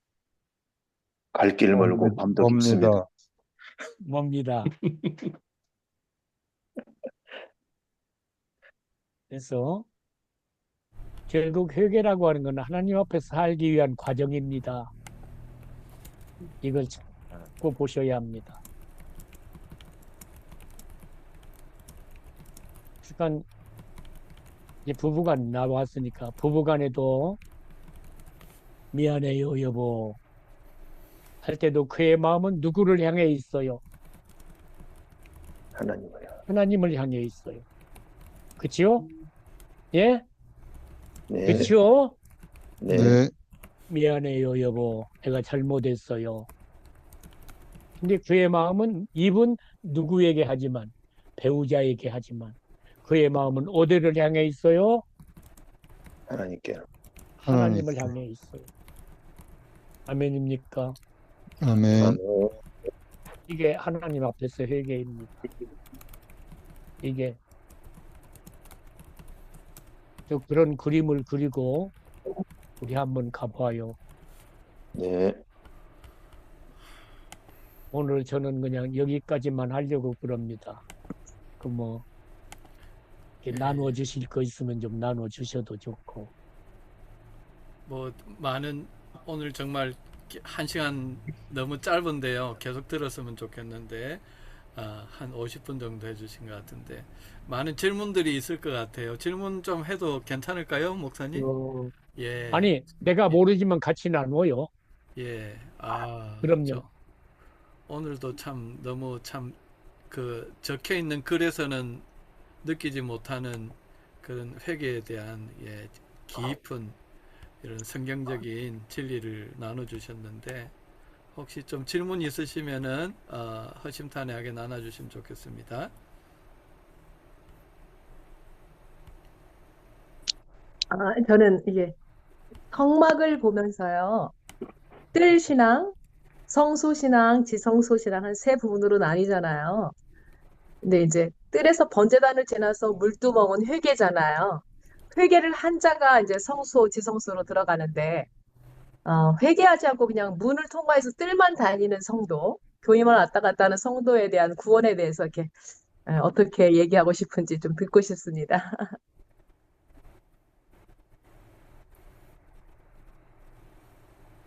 갈 길 멀고 밤도 깊습니다. 멉니다. 그래서 결국 회개라고 하는 건 하나님 앞에서 살기 위한 과정입니다. 이걸 자꾸 보셔야 합니다. 그러니까 이제 부부간 나왔으니까 부부간에도 미안해요 여보 할 때도 그의 마음은 누구를 향해 있어요? 하나님을 향해 있어요. 그치요? 예? 네. 그치요? 네. 네. 미안해요 여보 내가 잘못했어요. 근데 그의 마음은 입은 누구에게 하지만 배우자에게 하지만 그의 마음은 어디를 향해 있어요? 하나님께. 하나님을 향해 있어요. 아멘입니까? 아멘. 이게 하나님 앞에서 회개입니다. 이게 저 그런 그림을 그리고 우리 한번 가봐요. 네. 오늘 저는 그냥 여기까지만 하려고 그럽니다. 그 뭐 나누어 주실 거 있으면 좀 나누어 주셔도 좋고. 뭐 많은 오늘 정말 1시간 너무 짧은데요. 계속 들었으면 좋겠는데 한 50분 정도 해주신 것 같은데 많은 질문들이 있을 것 같아요. 질문 좀 해도 괜찮을까요, 목사님? 어, 예, 아니, 내가 모르지만 같이 나누어요. 예, 그럼요. 오늘도 참 너무 참 그 적혀 있는 글에서는 느끼지 못하는 그런 회개에 대한 깊은 이런 성경적인 진리를 나눠주셨는데 혹시 좀 질문 있으시면은 허심탄회하게 나눠주시면 좋겠습니다. 저는 이게 성막을 보면서요. 뜰신앙, 성소신앙, 지성소신앙 한 세 부분으로 나뉘잖아요. 근데 이제 뜰에서 번제단을 지나서 물두멍은 회개잖아요. 회개를 한 자가 이제 성소, 지성소로 들어가는데 회개하지 않고 그냥 문을 통과해서 뜰만 다니는 성도, 교회만 왔다 갔다 하는 성도에 대한 구원에 대해서 이렇게 어떻게 얘기하고 싶은지 좀 듣고 싶습니다.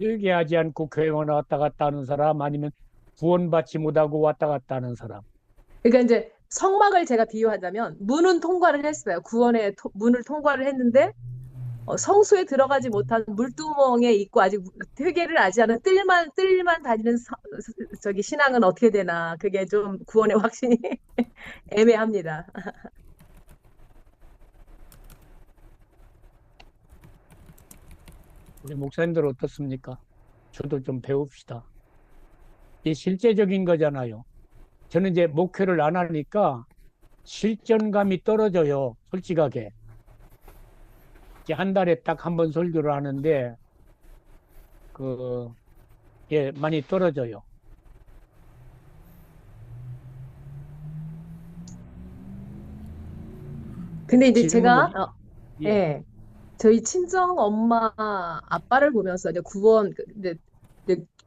회개하지 않고 교회만 왔다 갔다 하는 사람 아니면 구원받지 못하고 왔다 갔다 하는 사람. 그러니까 이제 성막을 제가 비유하자면 문은 통과를 했어요. 구원의 문을 통과를 했는데 성소에 들어가지 못한 물두멍에 있고 아직 회개를 하지 않은 뜰만 다니는 저기 신앙은 어떻게 되나 그게 좀 구원의 확신이 애매합니다. 우리 목사님들 어떻습니까? 저도 좀 배웁시다. 이게 실제적인 거잖아요. 저는 이제 목회를 안 하니까 실전감이 떨어져요. 솔직하게. 이제 한 달에 딱 한 번 설교를 하는데 그 많이 떨어져요. 근데 이제 제가 질문을 예. 예. 저희 친정 엄마 아빠를 보면서 이제 구원 이제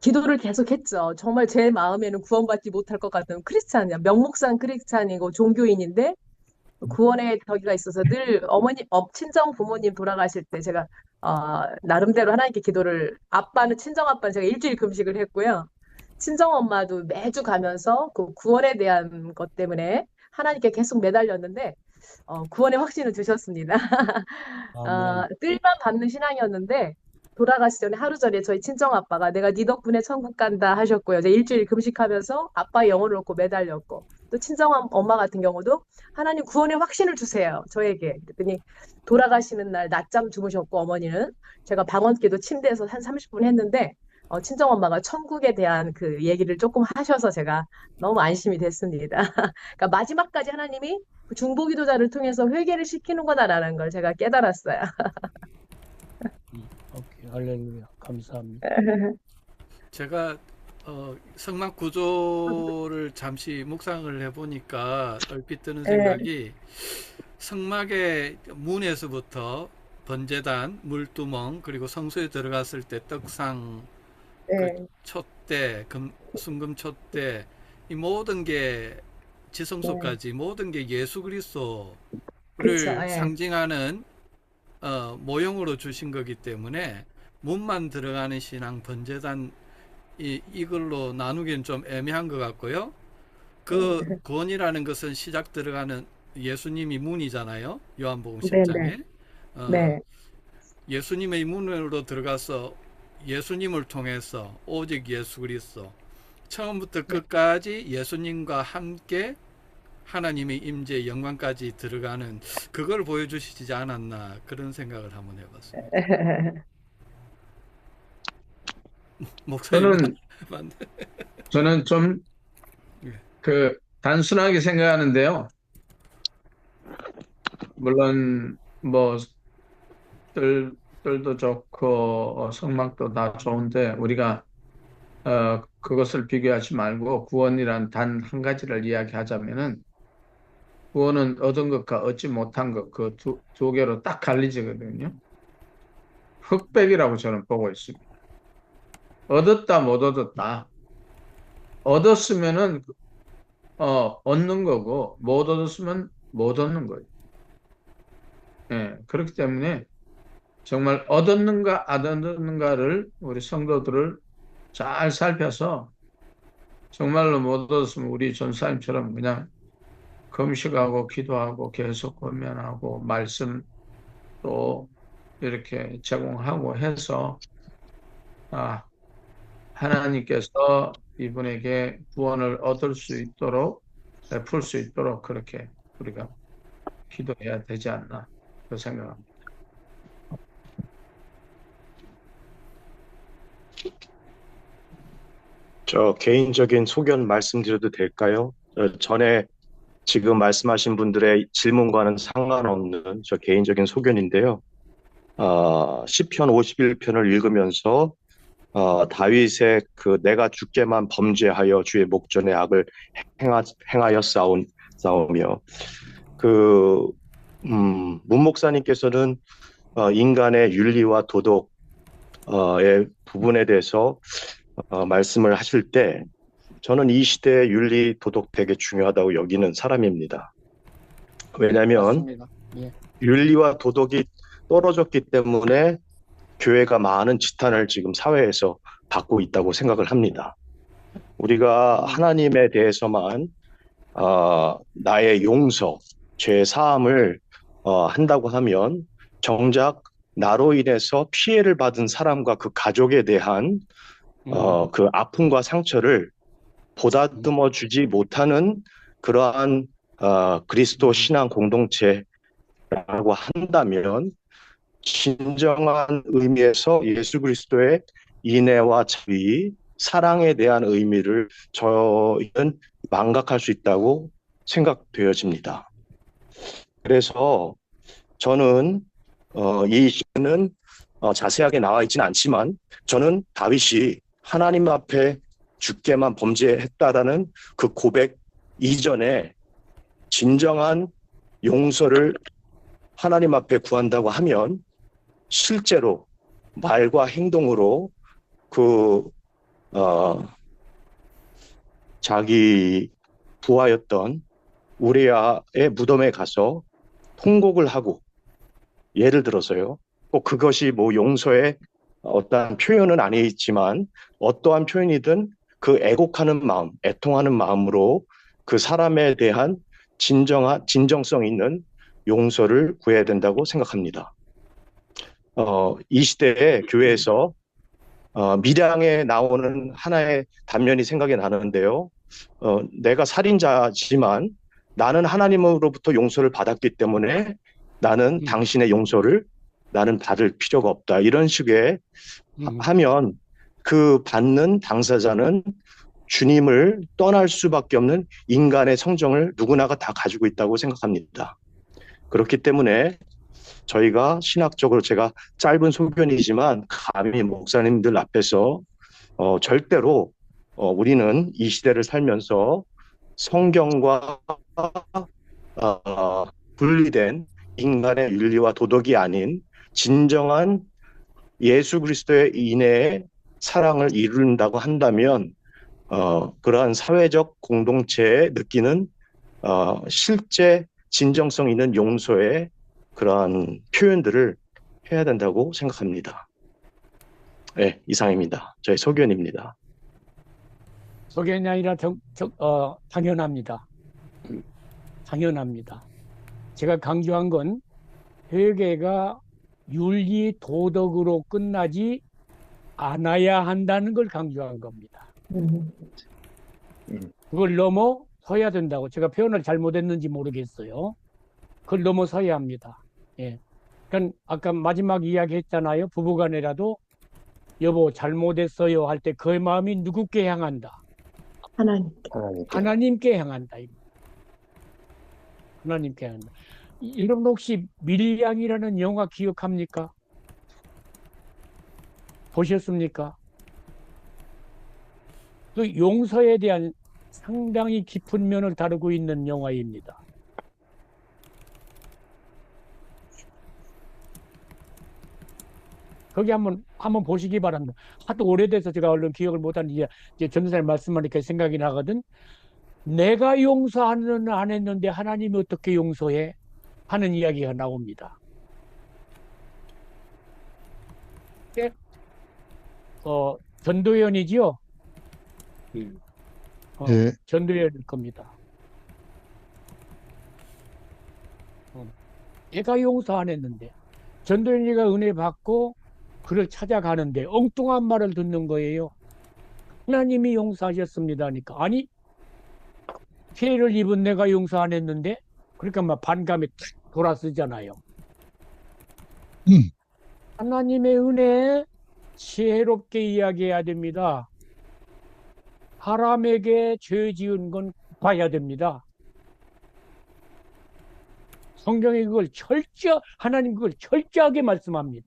기도를 계속했죠. 정말 제 마음에는 구원받지 못할 것 같은 크리스찬이야. 명목상 크리스찬이고 종교인인데 구원의 덕이가 있어서 늘 친정 부모님 돌아가실 때 제가 나름대로 하나님께 기도를 친정 아빠는 제가 일주일 금식을 했고요. 친정 엄마도 매주 가면서 그 구원에 대한 것 때문에 하나님께 계속 매달렸는데 구원의 확신을 주셨습니다. 아멘. 뜰만 받는 신앙이었는데 돌아가시 전에 하루 전에 저희 친정 아빠가 내가 네 덕분에 천국 간다 하셨고요. 이제 일주일 금식하면서 아빠의 영혼을 놓고 매달렸고 또 친정 엄마 같은 경우도 하나님 구원의 확신을 주세요. 저에게. 그랬더니 돌아가시는 날 낮잠 주무셨고 어머니는 제가 방언기도 침대에서 한 30분 했는데 친정 엄마가 천국에 대한 그 얘기를 조금 하셔서 제가 너무 안심이 됐습니다. 그러니까 마지막까지 하나님이 그 중보기도자를 통해서 회개를 시키는 거다라는 걸 제가 깨달았어요. 오케이. 할렐루야. 감사합니다. 제가 성막 구조를 잠시 묵상을 해보니까 얼핏 드는 네, 생각이 성막의 문에서부터 번제단, 물두멍, 그리고 성소에 들어갔을 때 떡상, 그 네, 촛대, 순금 촛대, 이 모든 게 네, 지성소까지 모든 게 예수 그쵸, 그리스도를 예, 상징하는 모형으로 주신 거기 때문에 문만 들어가는 신앙, 번제단 이걸로 나누기는 좀 애매한 것 같고요. 그 구원이라는 것은 시작 들어가는 예수님이 문이잖아요. 요한복음 네, 네, 10장에. 어, 네, 예수님의 문으로 들어가서 예수님을 통해서 오직 예수 그리스도 처음부터 네. 끝까지 예수님과 함께 하나님의 임재 영광까지 들어가는 그걸 보여주시지 않았나 그런 생각을 한번 해봤습니다. 목사님 저는 맞네. 저는 좀 예. 단순하게 생각하는데요. 물론 뭐 뜰도 좋고 성막도 다 좋은데 우리가 그것을 비교하지 말고 구원이란 단 한 가지를 이야기하자면은 구원은 얻은 것과 얻지 못한 것, 그 두 개로 딱 갈리지거든요. 흑백이라고 저는 보고 있습니다. 얻었다, 못 얻었다. 얻었으면은, 얻는 거고, 못 얻었으면 못 얻는 거예요. 예, 그렇기 때문에 정말 얻었는가, 안 얻었는가를 우리 성도들을 잘 살펴서 정말로 못 얻었으면 우리 전사님처럼 그냥 금식하고 기도하고 계속 권면하고 말씀 또 이렇게 제공하고 해서 하나님께서 이분에게 구원을 얻을 수 있도록 베풀 수 있도록 그렇게 우리가 기도해야 되지 않나 그 생각합니다. 저 개인적인 소견 말씀드려도 될까요? 전에 지금 말씀하신 분들의 질문과는 상관없는 저 개인적인 소견인데요. 시편 51편을 읽으면서 다윗의 그 내가 주께만 범죄하여 주의 목전에 악을 행하여 싸우며 문 목사님께서는 인간의 윤리와 도덕의 부분에 대해서 말씀을 하실 때 저는 이 시대의 윤리 도덕 되게 중요하다고 여기는 사람입니다. 왜냐하면 맞습니다. 예. 윤리와 도덕이 떨어졌기 때문에 교회가 많은 지탄을 지금 사회에서 받고 있다고 생각을 합니다. 우리가 하나님에 대해서만 나의 용서, 죄 사함을 한다고 하면 정작 나로 인해서 피해를 받은 사람과 그 가족에 대한 그 아픔과 상처를 보다듬어 주지 못하는 그러한 그리스도 신앙 공동체라고 한다면 진정한 의미에서 예수 그리스도의 인애와 자비, 사랑에 대한 의미를 저희는 망각할 수 있다고 생각되어집니다. 그래서 저는 이 시는 자세하게 나와 있지는 않지만 저는 다윗이 하나님 앞에 주께만 범죄했다라는 그 고백 이전에 진정한 용서를 하나님 앞에 구한다고 하면 실제로 말과 행동으로 자기 부하였던 우리아의 무덤에 가서 통곡을 하고, 예를 들어서요, 꼭 그것이 뭐 용서의 어떠한 표현은 아니지만 어떠한 표현이든 그 애곡하는 마음, 애통하는 마음으로 그 사람에 대한 진정성 있는 용서를 구해야 된다고 생각합니다. 이 시대의 교회에서 밀양에 나오는 하나의 단면이 생각이 나는데요. 내가 살인자지만 나는 하나님으로부터 용서를 받았기 때문에 나는 당신의 용서를 나는 받을 필요가 없다. 이런 식의 하면 그 받는 당사자는 주님을 떠날 수밖에 없는 인간의 성정을 누구나가 다 가지고 있다고 생각합니다. 그렇기 때문에 저희가 신학적으로, 제가 짧은 소견이지만 감히 목사님들 앞에서 절대로 우리는 이 시대를 살면서 성경과 분리된 인간의 윤리와 도덕이 아닌 진정한 예수 그리스도의 인애의 사랑을 이룬다고 한다면 그러한 사회적 공동체에 느끼는 실제 진정성 있는 용서의 그러한 표현들을 해야 된다고 생각합니다. 네, 이상입니다. 저의 소견입니다. 소견이 아니라 당연합니다. 당연합니다. 제가 강조한 건 회개가 윤리 도덕으로 끝나지 않아야 한다는 걸 강조한 겁니다. 그걸 넘어서야 된다고. 제가 표현을 잘못했는지 모르겠어요. 그걸 넘어서야 합니다. 예. 그러니까 아까 마지막 이야기 했잖아요. 부부간에라도 여보 잘못했어요 할 때 그 마음이 누구께 향한다? 하나님께 향한다. 하나님께 향한다. 여러분 혹시 밀양이라는 영화 기억합니까? 보셨습니까? 그 용서에 대한 상당히 깊은 면을 다루고 있는 영화입니다. 거기 한번 보시기 바랍니다. 하도 오래돼서 제가 얼른 기억을 못하는데 이제 전도사님 말씀하니까 생각이 나거든. 내가 용서하는 안 했는데 하나님이 어떻게 용서해? 하는 이야기가 나옵니다. 예? 전도연이지요? 음. 예. 전도연일 겁니다. 내가 용서 안 했는데 전도연이가 은혜 받고 그를 찾아가는데 엉뚱한 말을 듣는 거예요. 하나님이 용서하셨습니다 하니까 아니 피해를 입은 내가 용서 안 했는데 그러니까 막 반감이 탁 돌아서잖아요. 음. 하나님의 은혜 지혜롭게 이야기해야 됩니다. 사람에게 죄 지은 건 봐야 됩니다. 성경이 하나님 그걸 철저하게 말씀합니다.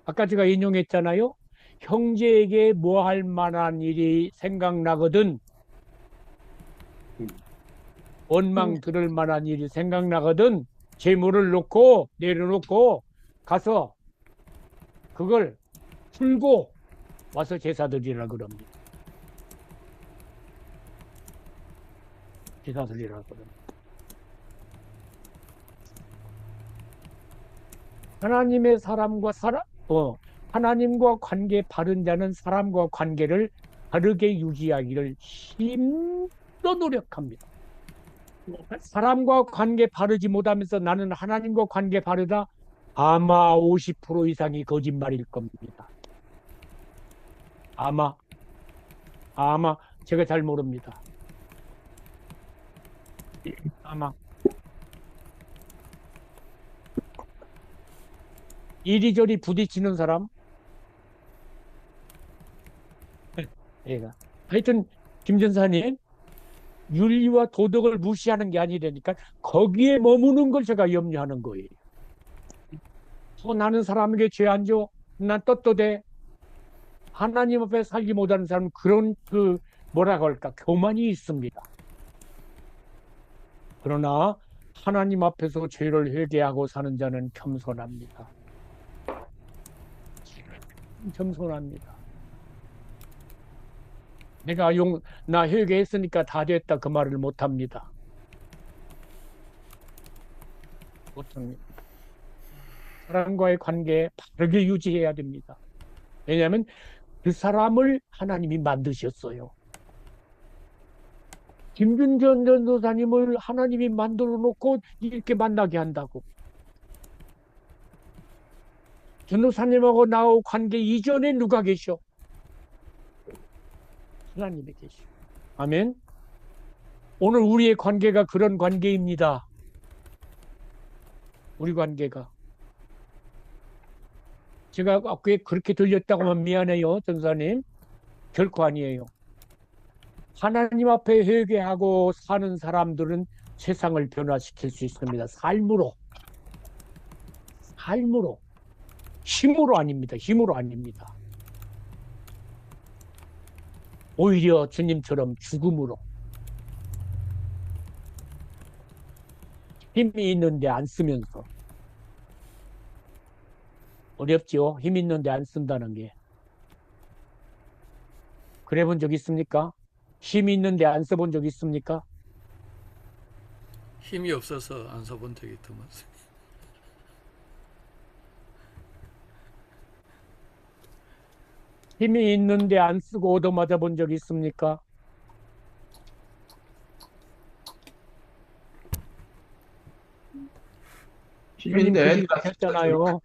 아까 제가 인용했잖아요. 형제에게 뭐 할 만한 일이 생각나거든, 원망 들을 만한 일이 생각나거든, 재물을 놓고 내려놓고 가서 그걸 풀고 와서 제사 드리라 그럽니다. 제사 드리라 그럽니다. 하나님의 하나님과 관계 바른 자는 사람과 관계를 바르게 유지하기를 힘써 노력합니다. 사람과 관계 바르지 못하면서 나는 하나님과 관계 바르다? 아마 50% 이상이 거짓말일 겁니다. 아마 제가 잘 모릅니다. 아마 이리저리 부딪히는 사람, 얘가 하여튼 김전사님 윤리와 도덕을 무시하는 게 아니라니까 거기에 머무는 걸 제가 염려하는 거예요. 나는 사람에게 죄 안 줘, 난 떳떳해. 하나님 앞에 살지 못하는 사람은 그런 뭐라고 할까 교만이 있습니다. 그러나 하나님 앞에서 죄를 회개하고 사는 자는 겸손합니다. 겸손합니다. 나 회개했으니까 다 됐다 그 말을 못합니다. 못합니다. 사람과의 관계 바르게 유지해야 됩니다. 왜냐하면 그 사람을 하나님이 만드셨어요. 김준전 전도사님을 하나님이 만들어 놓고 이렇게 만나게 한다고. 전도사님하고 나하고 관계 이전에 누가 계셔? 하나님이 계셔. 아멘. 오늘 우리의 관계가 그런 관계입니다. 우리 관계가. 제가 꽤 그렇게 들렸다고 하면 미안해요, 전사님. 결코 아니에요. 하나님 앞에 회개하고 사는 사람들은 세상을 변화시킬 수 있습니다. 삶으로. 힘으로 아닙니다. 힘으로 아닙니다. 오히려 주님처럼 죽음으로. 힘이 있는데 안 쓰면서. 어렵죠? 힘 있는데 안 쓴다는 게. 그래 본 적 있습니까? 힘이 있는데 안 써본 적 있습니까? 힘이 없어서 안 써본 적이 드문습니다. 힘이 있는데 안 쓰고 얻어맞아 본 적 있습니까? 주님 그 길 가셨잖아요.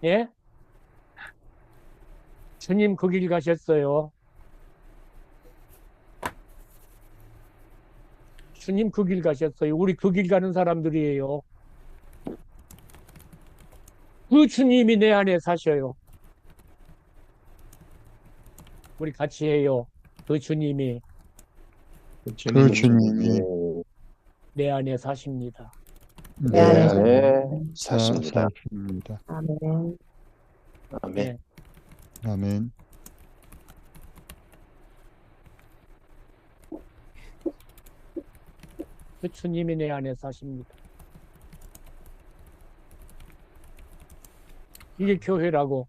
예? 주님 그 길 가셨어요. 주님 그 길 가셨어요. 우리 그 길 가는 사람들이에요. 그 주님이 내 안에 사셔요. 우리 같이 해요. 그 주님이 내 안에 사십니다. 내 안에 사십니다. 사십니다. 아멘. 아멘. 네. 아멘. 그 주님이 내 안에 사십니다. 이게 교회라고.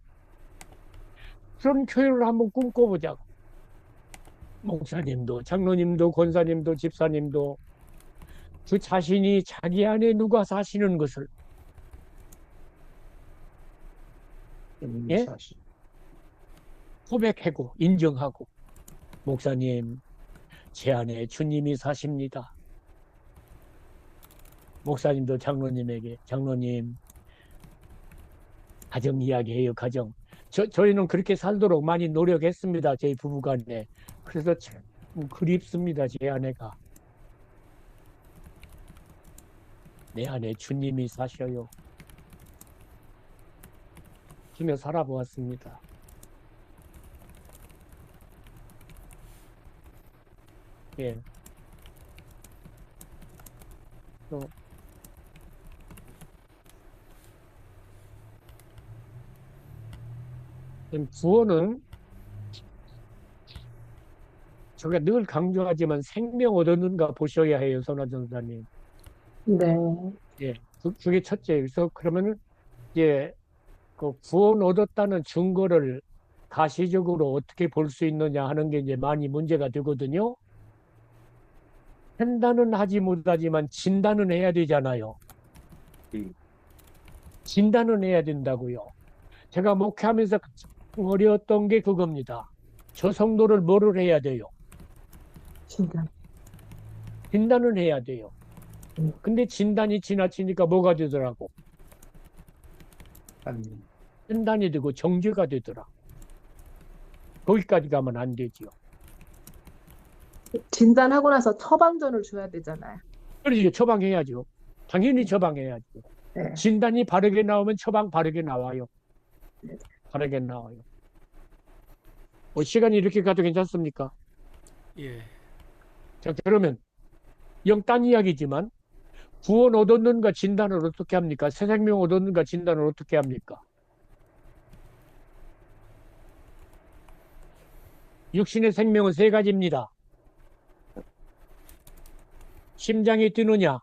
그런 교회를 한번 꿈꿔보자고. 목사님도, 장로님도, 권사님도, 집사님도 그 자신이 자기 안에 누가 사시는 것을, 예? 사실. 고백하고 인정하고, 목사님, 제 안에 주님이 사십니다. 목사님도 장로님에게, 장로님, 가정 이야기해요, 가정. 저희는 그렇게 살도록 많이 노력했습니다, 저희 부부간에. 그래서 참 그립습니다, 제 아내가. 내 안에 주님이 사셔요. 그러며 살아보았습니다. 예. 또 구원은 제가 늘 강조하지만 생명 얻었는가 보셔야 해요, 선화 전사님. 네. 예, 그게 첫째. 그래서 그러면은 이제 그 구원 얻었다는 증거를 가시적으로 어떻게 볼 수 있느냐 하는 게 이제 많이 문제가 되거든요. 판단은 하지 못하지만 진단은 해야 되잖아요. 진단은 해야 된다고요. 제가 목회하면서 가장 어려웠던 게 그겁니다. 저 성도를 뭐를 해야 돼요? 진단. 진단은 해야 돼요. 근데 진단이 지나치니까 뭐가 되더라고? 판단이 되고 정죄가 되더라. 거기까지 가면 안 되지요. 진단하고 나서 처방전을 줘야 되잖아요. 그러지, 처방해야죠. 당연히 처방해야죠. 네. 진단이 바르게 나오면 처방 바르게 나와요. 바르게 나와요. 시간이 이렇게 가도 괜찮습니까? 예. 자, 그러면 영딴 이야기지만 구원 얻었는가 진단을 어떻게 합니까? 새 생명 얻었는가 진단을 어떻게 합니까? 육신의 생명은 세 가지입니다. 심장이 뛰느냐,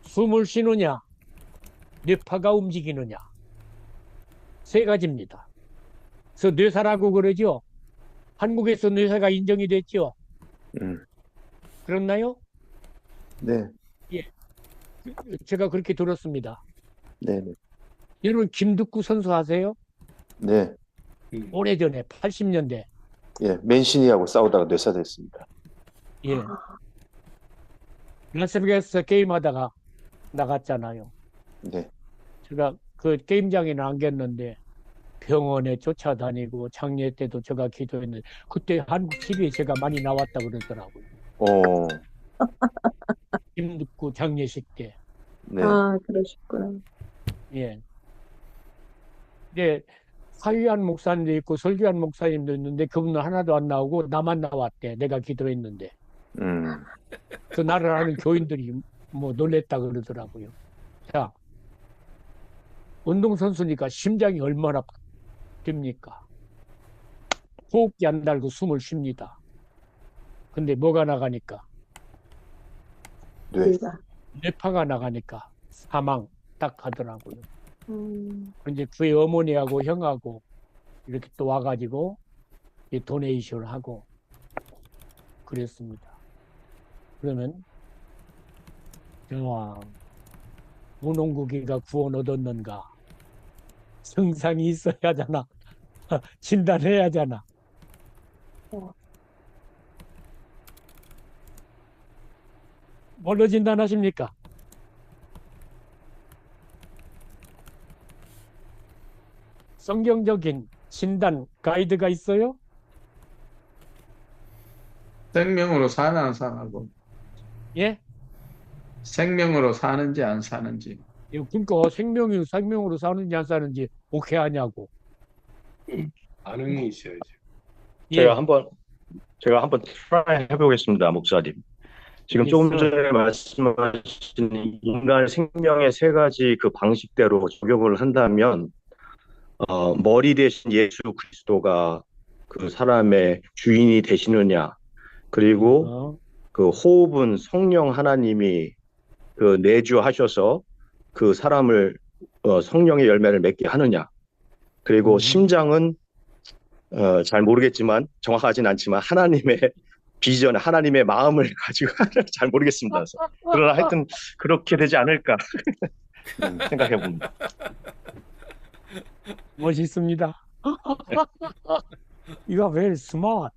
숨을 쉬느냐, 뇌파가 움직이느냐. 세 가지입니다. 그래서 뇌사라고 그러죠. 한국에서 뇌사가 인정이 됐죠. 그렇나요? 네, 예. 제가 그렇게 들었습니다. 네, 네, 여러분 김득구 선수 아세요? 네. 오래전에 80년대. 예, 맨시니하고 싸우다가 뇌사됐습니다. 예. 라스베가스 게임하다가 나갔잖아요. 네, 제가 그 게임장에는 안 갔는데 병원에 쫓아다니고 장례 때도 제가 기도했는데 그때 한국 TV에 제가 많이 나왔다 그러더라고요. 어, 김득구 장례식 때. 네, 아, 그러셨구나. 예. 이제 사위한 목사님도 있고 설교한 목사님도 있는데 그분은 하나도 안 나오고 나만 나왔대. 내가 기도했는데. 그 나를 아는 교인들이 뭐 놀랬다 그러더라고요. 자, 운동선수니까 심장이 얼마나 됩니까? 호흡기 안 달고 숨을 쉽니다. 근데 뭐가 나가니까? 네, 우리가. 뇌파가 나가니까 사망 딱 하더라고요. 이제 그의 어머니하고 형하고 이렇게 또 와가지고 이 도네이션을 하고 그랬습니다. 그러면 정황 문홍국이가 구원 얻었는가? 증상이 있어야 하잖아. 진단해야 하잖아. 뭘로 진단하십니까? 성경적인 진단 가이드가 있어요? 생명으로 사는 안 사나고 예? 생명으로 사는지 안 사는지. 그러니까 생명으로 사는지 안 사는지 오케이 하냐고. 반응이 있어야죠. 예. 제가 한번 트라이 해보겠습니다, 목사님. 지금 조금 있어. 전에 말씀하신 인간 생명의 세 가지 그 방식대로 적용을 한다면, 머리 대신 예수 그리스도가 그 사람의 주인이 되시느냐, 그리고 그 호흡은 성령 하나님이 그 내주하셔서 그 사람을 성령의 열매를 맺게 하느냐. 그리고 심장은 잘 모르겠지만 정확하진 않지만 하나님의 비전, 하나님의 마음을 가지고 잘 모르겠습니다. 그러나 하여튼 그렇게 되지 않을까 생각해 봅니다. 멋있습니다. You are very smart.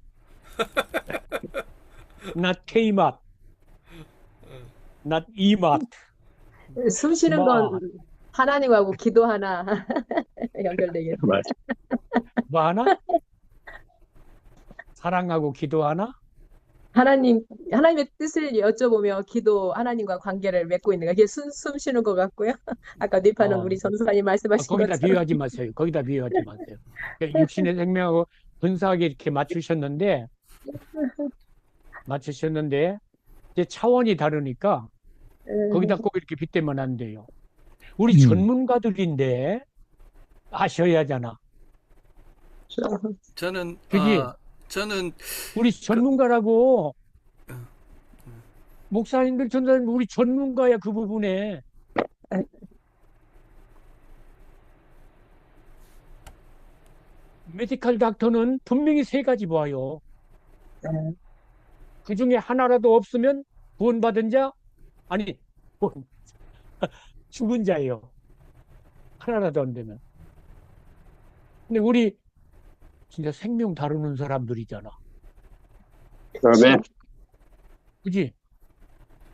Not K-Mart, not E-Mart. 숨 쉬는 건 하나님하고 기도 하나 연결되겠네. 맞아. 뭐 하나? 사랑하고 기도하나? 하나님의 뜻을 여쭤보며 기도 하나님과 관계를 맺고 있는 거. 이게 숨 쉬는 것 같고요. 아까 뉘파는 우리 전도사님 말씀하신 거기다 것처럼. 비유하지 마세요. 거기다 비유하지 마세요. 육신의 생명하고 근사하게 이렇게 맞추셨는데 이제 차원이 다르니까 거기다 꼭 이렇게 빗대면 안 돼요. 우리 전문가들인데 아셔야 하잖아. 저는 그지? 저는 우리 전문가라고 목사님들 전도사님 우리 전문가야 그 부분에. 메디컬 닥터는 분명히 세 가지 봐요. 그 중에 하나라도 없으면 구원받은 자 아니 죽은 자예요. 하나라도 안 되면. 근데 우리 진짜 생명 다루는 사람들이잖아. 아멘. 그지?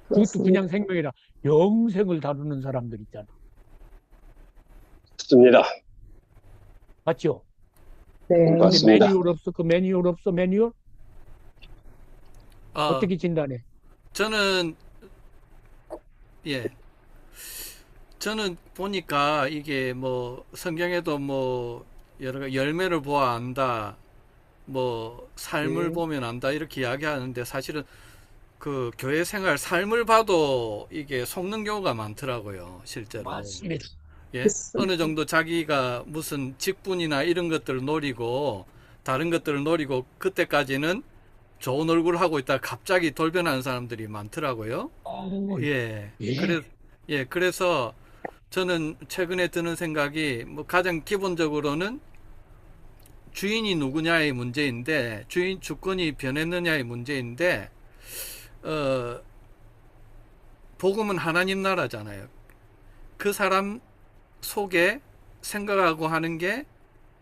그것도 그냥 생명이라 영생을 다루는 사람들 있잖아. 맞습니다. 맞죠? 네. 근데 맞습니다. 매뉴얼 없어? 그 매뉴얼 없어? 매뉴얼? 어떻게 진단해? 저는 저는 보니까 이게 뭐 성경에도 뭐 여러 가지 열매를 보아 안다, 뭐 삶을 보면 안다 이렇게 이야기하는데 사실은 그 교회 생활 삶을 봐도 이게 속는 경우가 많더라고요, 실제로. 맞습니다. 예, 어느 정도 자기가 무슨 직분이나 이런 것들을 노리고 다른 것들을 노리고 그때까지는 좋은 얼굴 하고 있다가 갑자기 돌변하는 사람들이 많더라고요. 그래서 저는 최근에 드는 생각이 뭐 가장 기본적으로는 주인이 누구냐의 문제인데 주권이 변했느냐의 문제인데 복음은 하나님 나라잖아요. 그 사람 속에 생각하고 하는 게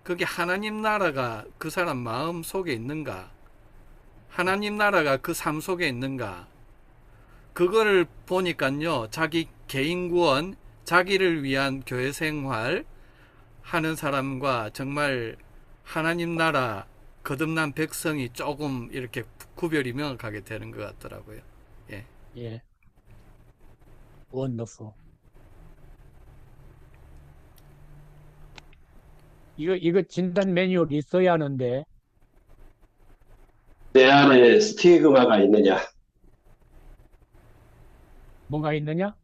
그게 하나님 나라가 그 사람 마음 속에 있는가, 하나님 나라가 그 삶 속에 있는가, 그거를 보니까요, 자기 개인 구원, 자기를 위한 교회 생활 하는 사람과 정말 하나님 나라 거듭난 백성이 조금 이렇게 구별이 명확하게 되는 것 같더라고요. 예. 원더풀. 이거 진단 매뉴얼 있어야 하는데. 내 안에 스티그마가 있느냐? 뭐가 있느냐?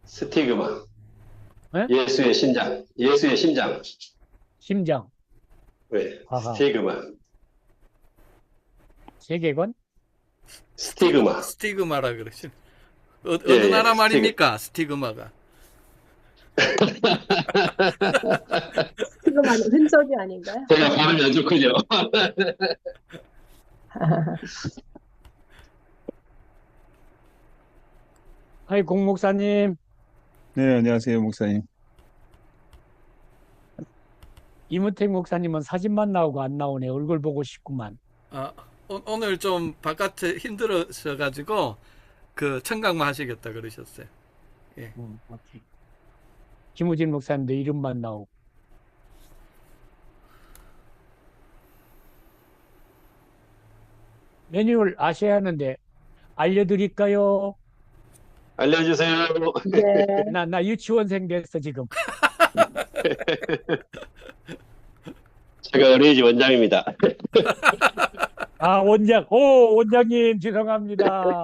스티그마. 네? 예수의 심장. 심장. 왜? 아하. 스티그마. 세계관? 스티그마라 그러시. 어느 예, 나라 말입니까? 스티그마가. 스티그마는 흔적이 아닌가요? 제가 발음이 안 좋군요. 아이, 공 목사님, 네, 안녕하세요, 목사님. 이문택 목사님은 사진만 나오고 안 나오네. 얼굴 보고 싶구만. 오늘 좀 바깥에 힘들어셔가지고 그 청각만 하시겠다 그러셨어요. 오케이. 김우진 목사님도 이름만 나오고. 매뉴얼 아셔야 하는데 알려드릴까요? 알려주세요. 네. 나 유치원생 됐어 지금. 제가 어린이집 원장입니다. 아, 원장님 죄송합니다.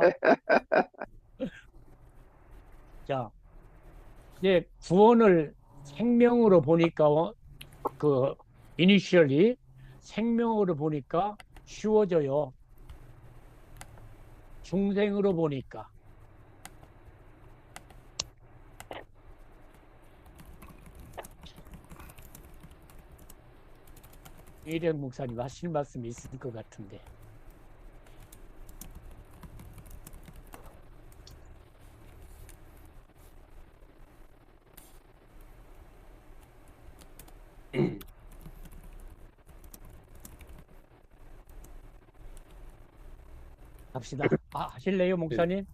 자, 이제 구원을 생명으로 보니까 그 이니셜이 생명으로 보니까 쉬워져요. 중생으로 보니까 이령 목사님 하실 말씀이 있을 것 같은데. 갑시다. 하실래요, 목사님?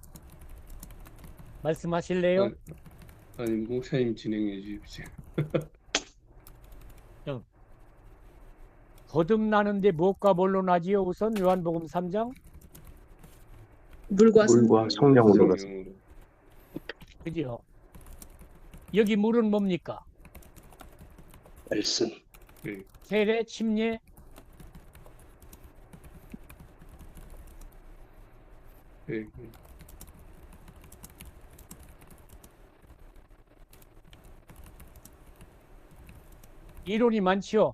말씀하실래요? 아니, 목사님 진행해 주십시오. 거듭나는데 무엇과 뭘로 나지요? 우선 요한복음 3장. 물과 물과 성령으로 그죠? 여기 물은 뭡니까? 말씀. 세례, 침례, 예, 이론이 많지요.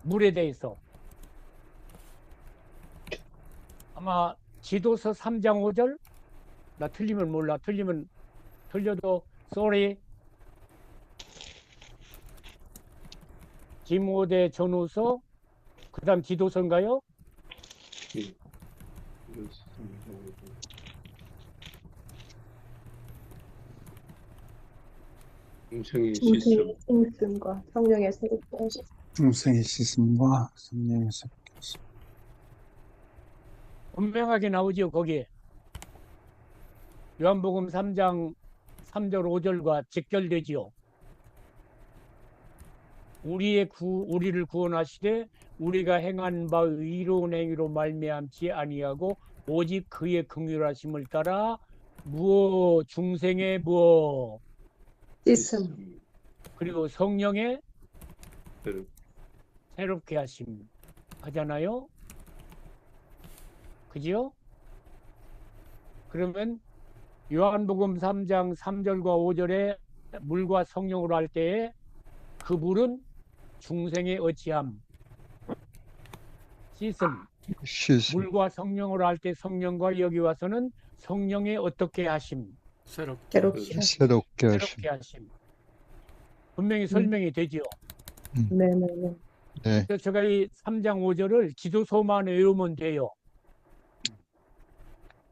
물에 대해서. 아마 지도서 3장 5절? 나 틀리면 몰라. 틀려도 sorry. 디모데 전후서 그 다음 지도서인가요? 중생의 시스템. 중생과 성령의 새롭게 중생의 씻음과 성령의 새롭게 하심. 분명하게 나오죠, 거기에. 요한복음 3장 3절 5절과 직결되지요. 우리를 구원하시되 우리가 행한 바 의로운 행위로 말미암지 아니하고 오직 그의 긍휼하심을 따라 중생의 씻음. 그리고 성령의 새롭게 하심 하잖아요. 그지요? 그러면 요한복음 3장 3절과 5절에 물과 성령으로 할 때에 그 물은 중생의 어찌함, 씻음. 물과 성령으로 할 때 성령과 여기 와서는 성령의 어떻게 하심, 새롭게 새롭게 하심. 분명히 설명이 되지요. 네네네. 네. 그래서 제가 이 3장 5절을 기도서만 외우면 돼요.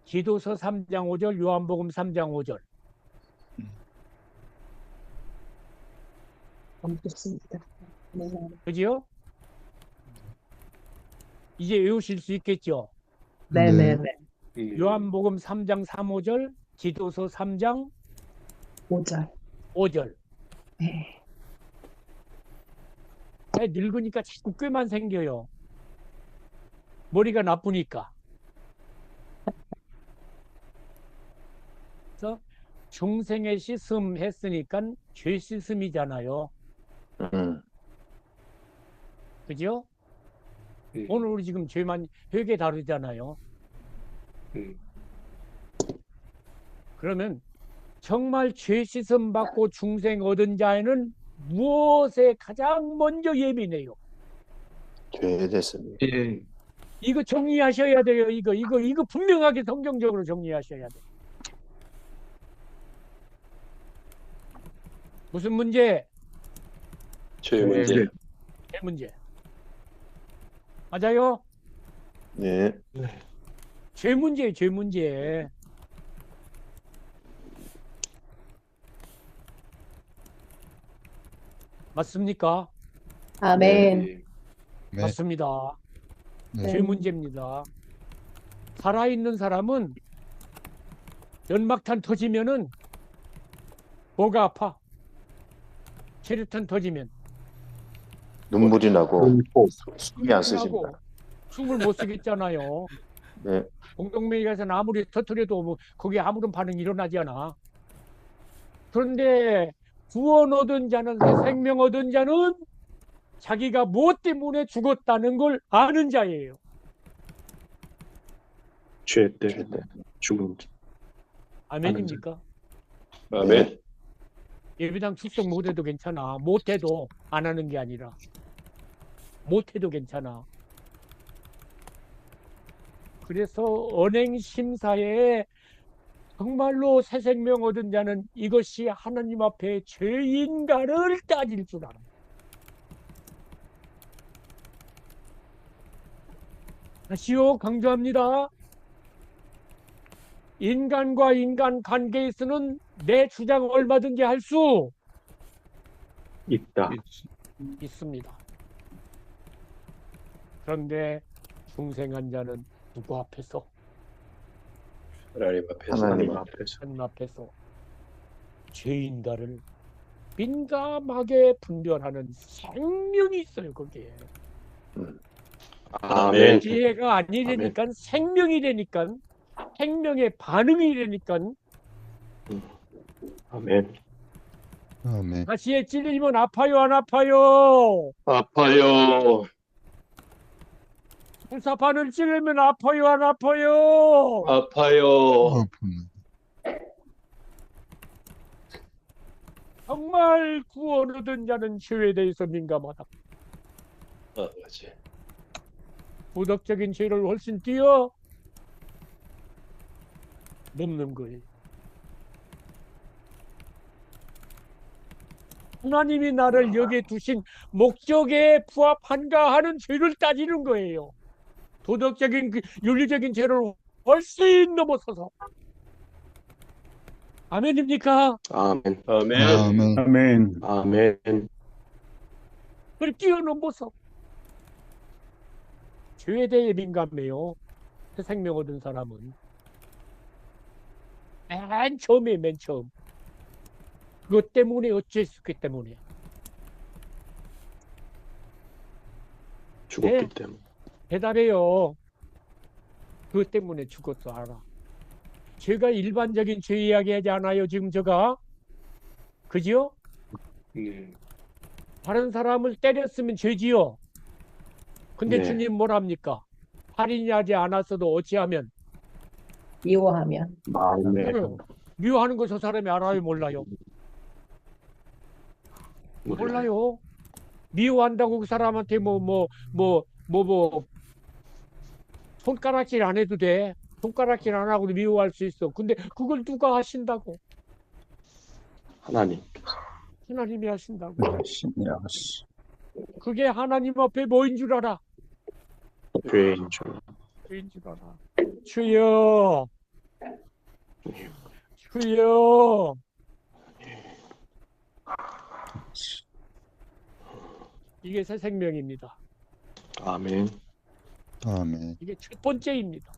기도서 3장 5절, 요한복음 3장 5절. 좋습니다. 네. 그지요? 이제 외우실 수 있겠죠? 네네네. 요한복음 3장 3, 5절, 기도서 3장 5절. 5절. 네. 늙으니까 자꾸 꾀만 생겨요. 머리가 나쁘니까. 그래서 중생의 씻음 했으니까 죄 씻음이잖아요. 그죠? 오늘 우리 지금 죄만 회개 다루잖아요. 그러면 정말 죄 씻음 받고 중생 얻은 자에는 무엇에 가장 먼저 예민해요? 죄에 대해서. 이거 정리하셔야 돼요. 이거 분명하게 성경적으로 정리하셔야 돼요. 무슨 문제? 죄 문제. 죄 문제. 맞아요? 네. 죄 문제예요, 죄 문제. 맞습니까? 아멘. 네. 맞습니다. 네. 죄 문제입니다. 살아있는 사람은 연막탄 터지면은 뭐가 아파? 체류탄 터지면 눈물이 나고 숨이 안 쓰신다. 숨을 못 쓰겠잖아요. 네. 공동묘지 가서는 아무리 터뜨려도 뭐 거기에 아무런 반응이 일어나지 않아. 그런데 구원 얻은 자는, 새 생명 얻은 자는 자기가 무엇 때문에 죽었다는 걸 아는 자예요. 죄 때문에 죽은. 아멘입니까? 아멘. 예배당 출석 못해도 괜찮아. 못해도 안 하는 게 아니라 못해도 괜찮아. 그래서 언행심사에 정말로 새 생명 얻은 자는 이것이 하나님 앞에 죄인가를 따질 줄 알아. 다시요 강조합니다. 인간과 인간 관계에서는 내 주장 얼마든지 할 수 있다. 있습니다. 그런데 중생한 자는 누구 앞에서? 하나님 앞에서. 하나님 하나님 앞에서 죄인가를 민감하게 분별하는 생명이 있어요. 거기에 아멘. 지혜가 아니라니까 생명이 되니까 생명의 반응이 되니까 아멘. 아멘. 가시에 찔리면 아파요 안 아파요? 아파요. 불사판을 찔리면 아파요 안 아파요? 아파요. 정말 구원 얻은 자는 죄에 대해서 민감하다. 맞지. 도덕적인 죄를 훨씬 뛰어 넘는 거예요. 하나님이 나를 여기에 두신 목적에 부합한가 하는 죄를 따지는 거예요. 도덕적인 윤리적인 죄를 훨씬 넘어서서. 아멘입니까? 아멘. 아멘. 아멘. 아멘. 아멘. 그걸 뛰어넘어서 죄에 대해 민감해요. 새 생명 얻은 사람은 맨 처음 그것 때문에 어쩔 수 있기 때문에 죽었기 네. 때문에. 대답해요. 그것 때문에 죽었어 알아. 제가 일반적인 죄 이야기하지 않아요 지금 제가. 그지요? 네. 다른 사람을 때렸으면 죄지요. 근데 네. 주님 뭐랍니까? 살인하지 않았어도 어찌하면 미워하면. 마음에 미워하는 거 저 사람이 알아요 몰라요? 몰라요. 미워한다고 그 사람한테 손가락질 안 해도 돼. 손가락질 안 하고도 미워할 수 있어. 근데 그걸 누가 하신다고? 하나님. 하나님이 하신다고. 신이 아시. 그게 하나님 앞에 뭐인 줄 알아? 죄인 줄. 죄인 줄 알아. 주여, 주여. 이게 새 생명입니다. 아멘. 아멘. 이게 첫 번째입니다.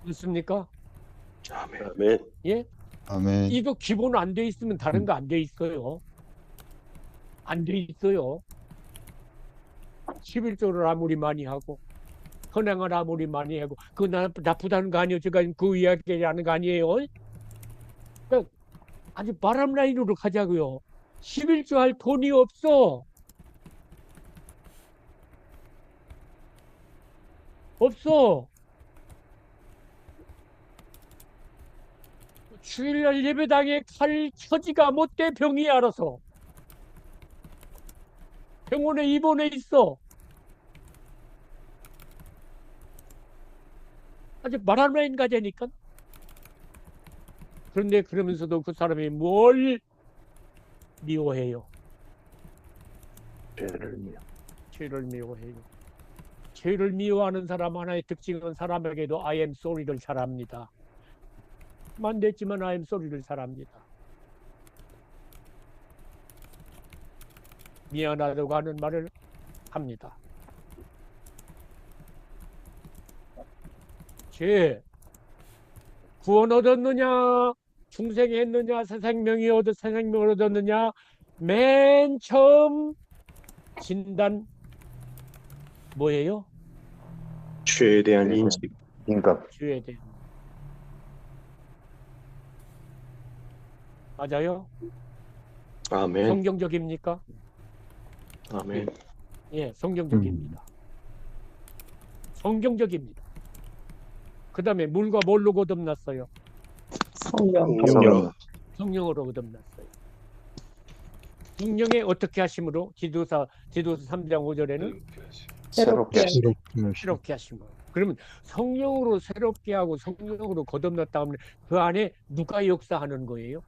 맞습니까? 아멘. 아멘. 예? 아멘. 이거 기본 안 돼 있으면 다른 거 안 돼 있어요. 안 돼 있어요. 11조를 아무리 많이 하고 헌행을 아무리 많이 하고 그거 나쁘다는 거 아니에요. 제가 그 이야기 하는 거 아니에요. 그러니까 아주 바람 라인으로 가자고요. 11조 할 돈이 없어. 없어. 주일날 예배당에 갈 처지가 못돼. 병이 알아서 병원에 입원해 있어. 아주 바람 라인 가자니까. 그런데 그러면서도 그 사람이 뭘 미워해요? 죄를 미워해요. 죄를 미워하는 사람 하나의 특징은 사람에게도 I am sorry를 잘합니다. 만됐지만 I am sorry를 잘합니다. 미안하다고 하는 말을 합니다. 죄 구원 얻었느냐, 중생했느냐, 새 생명을 얻었느냐, 맨 처음 진단 뭐예요? 죄에 대한 인식. 인간. 죄에 대한. 맞아요? 아멘. 성경적입니까? 아멘. 예, 성경적입니다. 성경적입니다. 그 다음에 물과 뭘로 거듭났어요? 성령. 성령으로 거듭났어요. 성령의 어떻게 하심으로? 지도서 3장 5절에는 새롭게 하심으로. 그러면 성령으로 새롭게 하고 성령으로 거듭났다 하면 그 안에 누가 역사하는 거예요?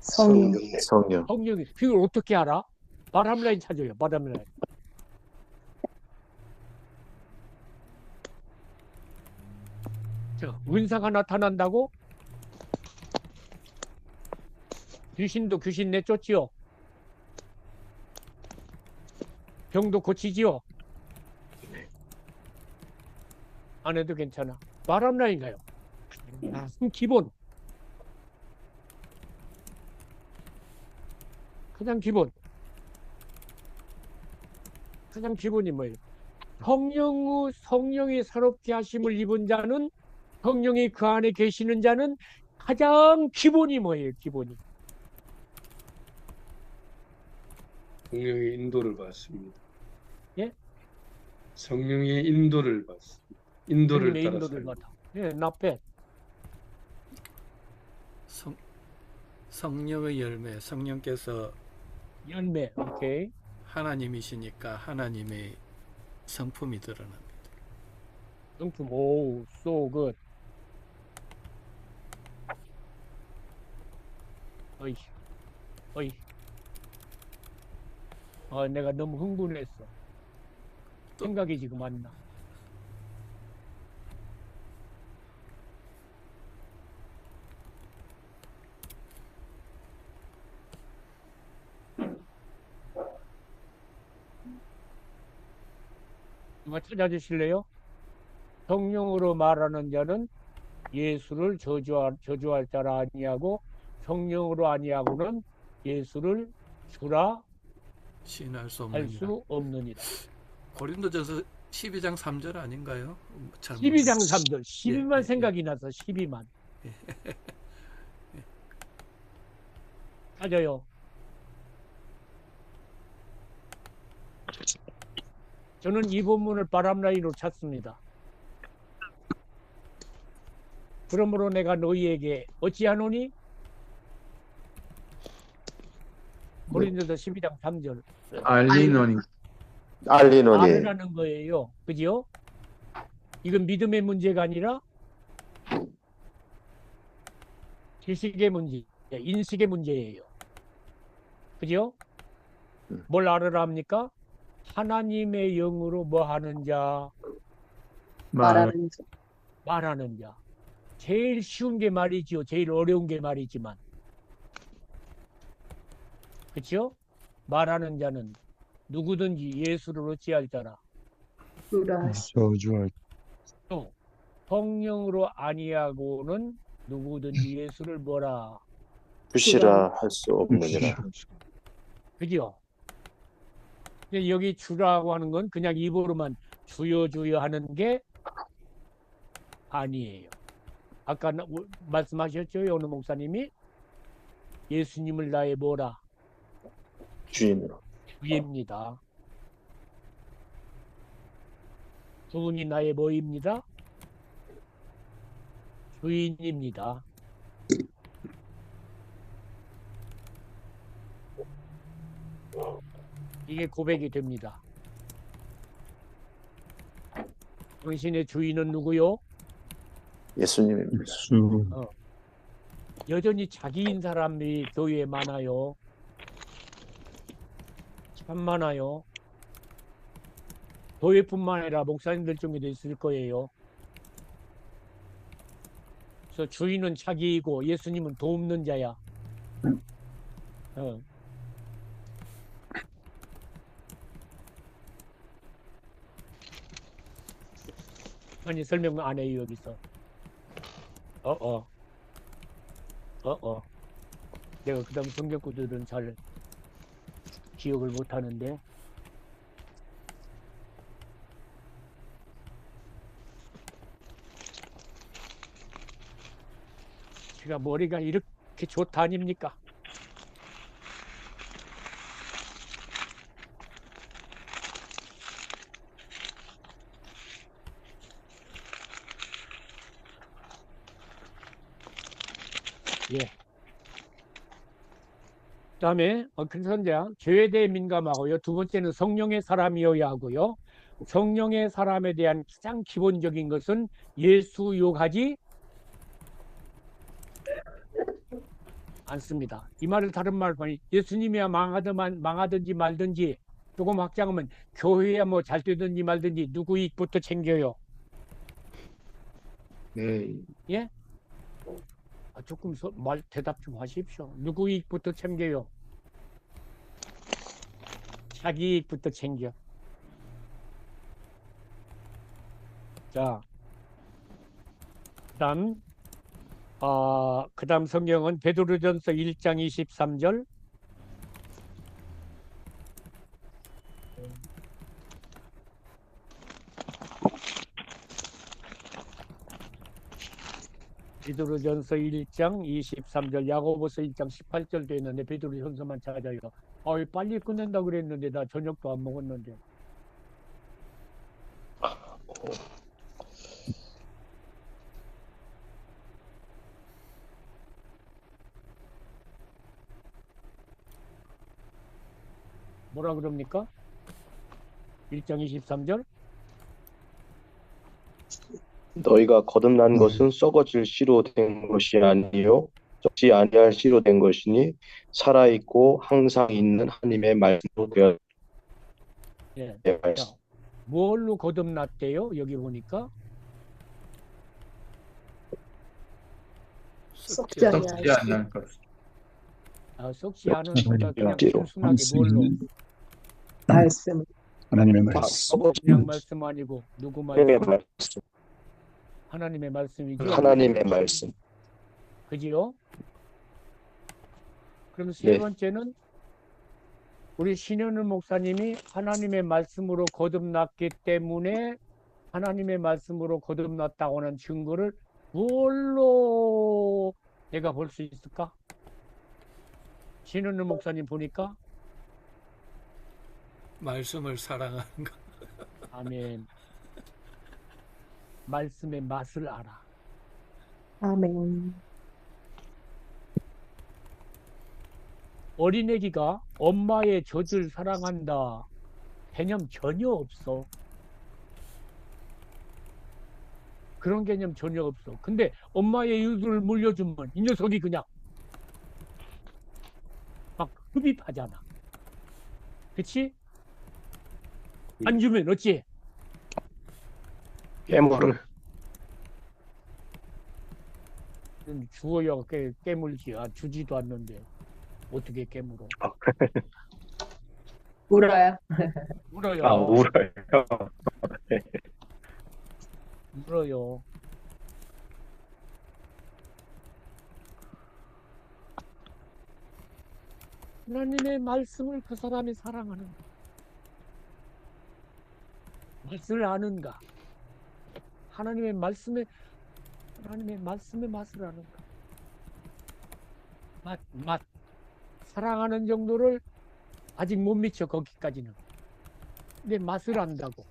성령. 성령. 성령이 그걸 어떻게 알아? 바람라인 찾아요. 바람라인. 은사가 나타난다고? 귀신도 귀신 내쫓지요. 병도 고치지요. 안 해도 괜찮아. 바람라인가요? 기본. 가장 기본. 가장 기본이 뭐예요? 성령이 새롭게 하심을 입은 자는, 성령이 그 안에 계시는 자는 가장 기본이 뭐예요? 기본이. 성령의 인도를 받습니다. 예? 성령의 인도를 받습니다. 인도를 주님의 따라 인도를 삽니다. 받아. 예, 나빼. 성령의 열매, 성령께서 열매. 오케이. 하나님이시니까 하나님의 성품이 드러납니다. 성품. 오, so good. 어이, 어이. 내가 너무 흥분했어. 생각이 지금 안 나. 누가 찾아주실래요? 성령으로 말하는 자는 예수를 저주할 자라 아니하고, 성령으로 아니하고는 예수를 주라 시인할 수 할 없느니라. 수 없느니라. 고린도전서 12장 3절 아닌가요? 12장 3절. 12만 예. 생각이 나서 12만. 찾아요. 저는 이 본문을 바람라인으로 찾습니다. 그러므로 내가 너희에게 어찌하노니? 고린도서 12장 3절. 알리노니. 알리노니. 알으라는 거예요. 그죠? 이건 믿음의 문제가 아니라 지식의 문제, 인식의 문제예요. 그죠? 뭘 알으라 합니까? 하나님의 영으로 뭐 하는 자? 말하는 자. 말하는 자. 제일 쉬운 게 말이지요. 제일 어려운 게 말이지만. 그렇죠? 말하는 자는 누구든지 예수를 어찌할 자라. 저주할 또 성령으로 아니하고는 누구든지 예수를 뭐라. 주시라 할 수 없느니라. 그죠? 근데 여기 주라고 하는 건 그냥 입으로만 주여 주여 하는 게 아니에요. 아까 말씀하셨죠? 어느 목사님이 예수님을 나의 뭐라? 주인으로. 주입니다. 그분이 나의 뭐입니다? 주인입니다. 이게 고백이 됩니다. 당신의 주인은 누구요? 예수님입니다. 여전히 자기인 사람이 교회에 많아요. 참 많아요. 교회뿐만 아니라 목사님들 중에도 있을 거예요. 그래서 주인은 자기이고 예수님은 돕는 자야. 아니 설명 안 해요 여기서. 내가 그다음 성경 구절은 잘 기억을 못 하는데. 제가 머리가 이렇게 좋다 아닙니까? 예. 그다음에 큰 선장 죄에 대해 민감하고요. 두 번째는 성령의 사람이어야 하고요. 성령의 사람에 대한 가장 기본적인 것은 예수 욕하지 않습니다. 이 말을 다른 말로 하니 예수님이야 망하든지 말든지 조금 확장하면 교회야 뭐 잘 되든지 말든지 누구 이익부터 챙겨요? 네. 예? 조금 대답 좀 하십시오. 누구 이익부터 챙겨요? 자기 이익부터 챙겨. 자, 그다음 성경은 베드로전서 1장 23절. 베드로전서 1장 23절, 야고보서 1장 18절 되어 있는데 베드로전서만 찾아요. 빨리 끝낸다 그랬는데 나 저녁도 안 먹었는데. 뭐라 그럽니까? 1장 23절. 너희가 거듭난 것은 썩어질 씨로 된 것이 아니요 썩지 아니할 씨로 된 것이니 살아있고 항상 있는 하나님의 말씀으로 되었. 예. 자, 뭘로 거듭났대요? 여기 보니까 썩지 아니할 썩지 씨. 않는 것. 썩지 않은 것보다 그냥 씨로. 단순하게 뭘로? 말씀. 하나님의 다 말씀. 썩어질 그냥 말씀 아니고 누구 하나님의 말씀? 말씀. 하나님의 말씀이죠. 하나님의 말씀. 그지요? 그럼 세 네. 번째는 우리 신현우 목사님이 하나님의 말씀으로 거듭났기 때문에 하나님의 말씀으로 거듭났다고 하는 증거를 뭘로 내가 볼 수 있을까? 신현우 목사님 보니까 말씀을 사랑하는 거. 아멘. 말씀의 맛을 알아. 아멘. 어린애기가 엄마의 젖을 사랑한다 개념 전혀 없어. 그런 개념 전혀 없어. 근데 엄마의 유두를 물려주면 이 녀석이 그냥 막 흡입하잖아. 그치? 안 주면 어찌? 깨물을. 주어야 깨물지. 주지도 않는데 어떻게 깨물어? 울어요. 울어요. 울어요. 울어요. 하나님의 말씀을 그 사람이 사랑하는가? 맛을 아는가? 하나님의 말씀의 맛을 아는가? 맛. 사랑하는 정도를 아직 못 미쳐 거기까지는. 근데 맛을 안다고.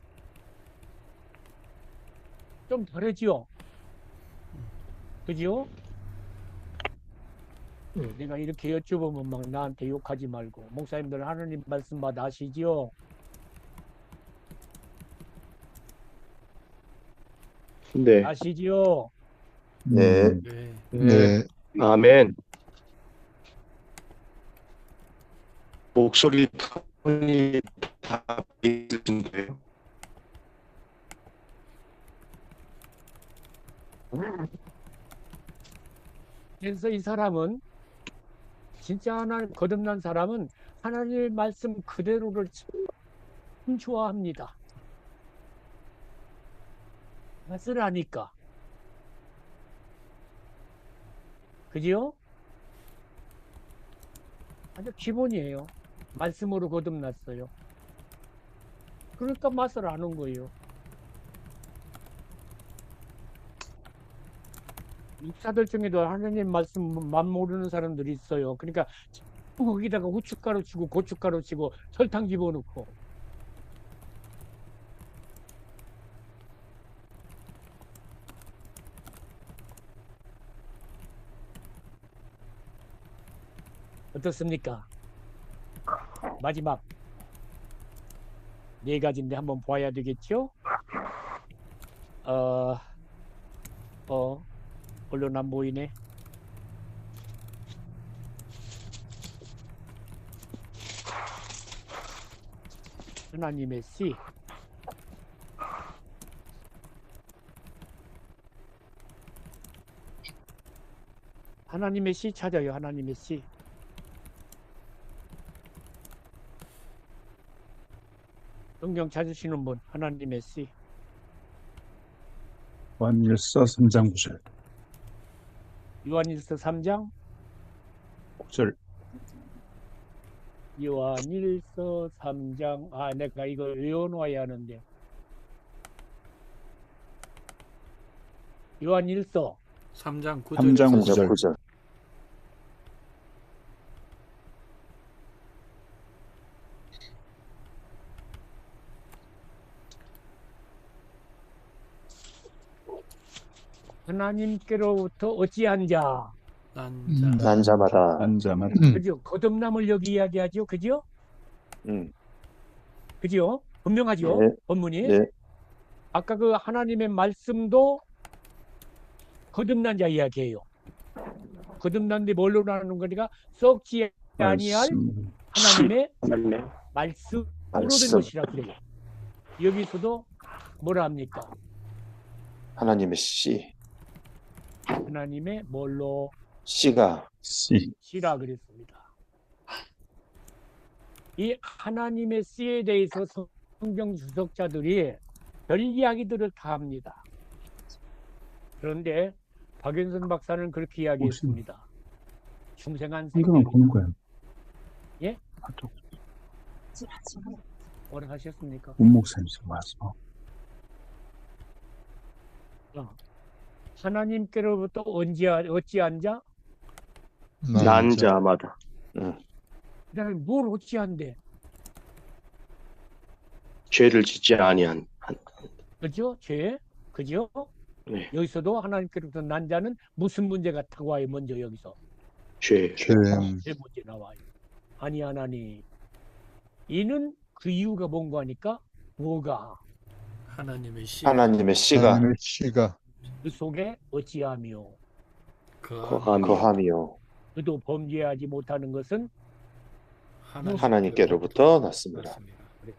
좀 다르지요? 그지요? 내가 이렇게 여쭤보면 막 나한테 욕하지 말고. 목사님들 하나님 말씀 맛 아시지요? 네. 아시지요? 네. 네. 네. 아멘. 목소리 톤이 다 있으신데요. 그래서 이 사람은 진짜 하나님 거듭난 사람은 하나님의 말씀 그대로를 참 좋아합니다. 맛을 아니까. 그지요? 아주 기본이에요. 말씀으로 거듭났어요. 그러니까 맛을 아는 거예요. 목사들 중에도 하나님 말씀 맛 모르는 사람들이 있어요. 그러니까 거기다가 후춧가루 치고 고춧가루 치고 설탕 집어넣고. 어떻습니까? 마지막 네 가지인데 한번 봐야 되겠죠? 언론 안 보이네. 하나님의 씨. 하나님의 씨 찾아요. 하나님의 씨. 성경 찾으시는 분, 하나님의 씨. 요한일서 3장 9절. 요한일서 3장 9절. 요한일서 3장. 아, 내가 이걸 외워놓아야 하는데. 요한일서 3장 9절. 3장 3장 9절. 9절. 하나님께로부터 어찌한 자. 난자. 난 자마다. 난 자마다. 그죠? 거듭남을 여기 이야기하죠. 그죠? 음. 그죠? 분명하죠? 네. 본문이. 네. 아까 그 하나님의 말씀도 거듭난 자 이야기예요. 거듭난 데 뭘로 나누는 거니까 썩지 아니할 말씀. 하나님의 하나님의 말씀으로 된 말씀. 것이라 그래요. 여기서도 뭐라 합니까? 하나님의 씨. 하나님의 뭘로 씨가 씨. 씨라 그랬습니다. 이 하나님의 씨에 대해서 성경 주석자들이 별 이야기들을 다 합니다. 그런데 박연선 박사는 그렇게 이야기했습니다. 중생한 성경을 생명이. 보는 거예요. 예? 아, 또 뭐라 하셨습니까? 문 목사님께서 와서 하나님께로부터 어찌한 자? 난 자마다 그다음에 뭘 어찌한데? 죄를 짓지 아니한 그죠? 죄? 그죠? 네. 여기서도 하나님께로부터 난 자는 무슨 문제가 타와요? 먼저 여기서 죄. 죄 문제 나와요. 아니 하나님, 이는 그 이유가 뭔가 하니까 뭐가 하나님의 씨. 하나님의 씨가 하나님의 씨가 그 속에 어찌하며 거함이 거함이요 그도 범죄하지 못하는 것은 하나님께로부터 났습니다.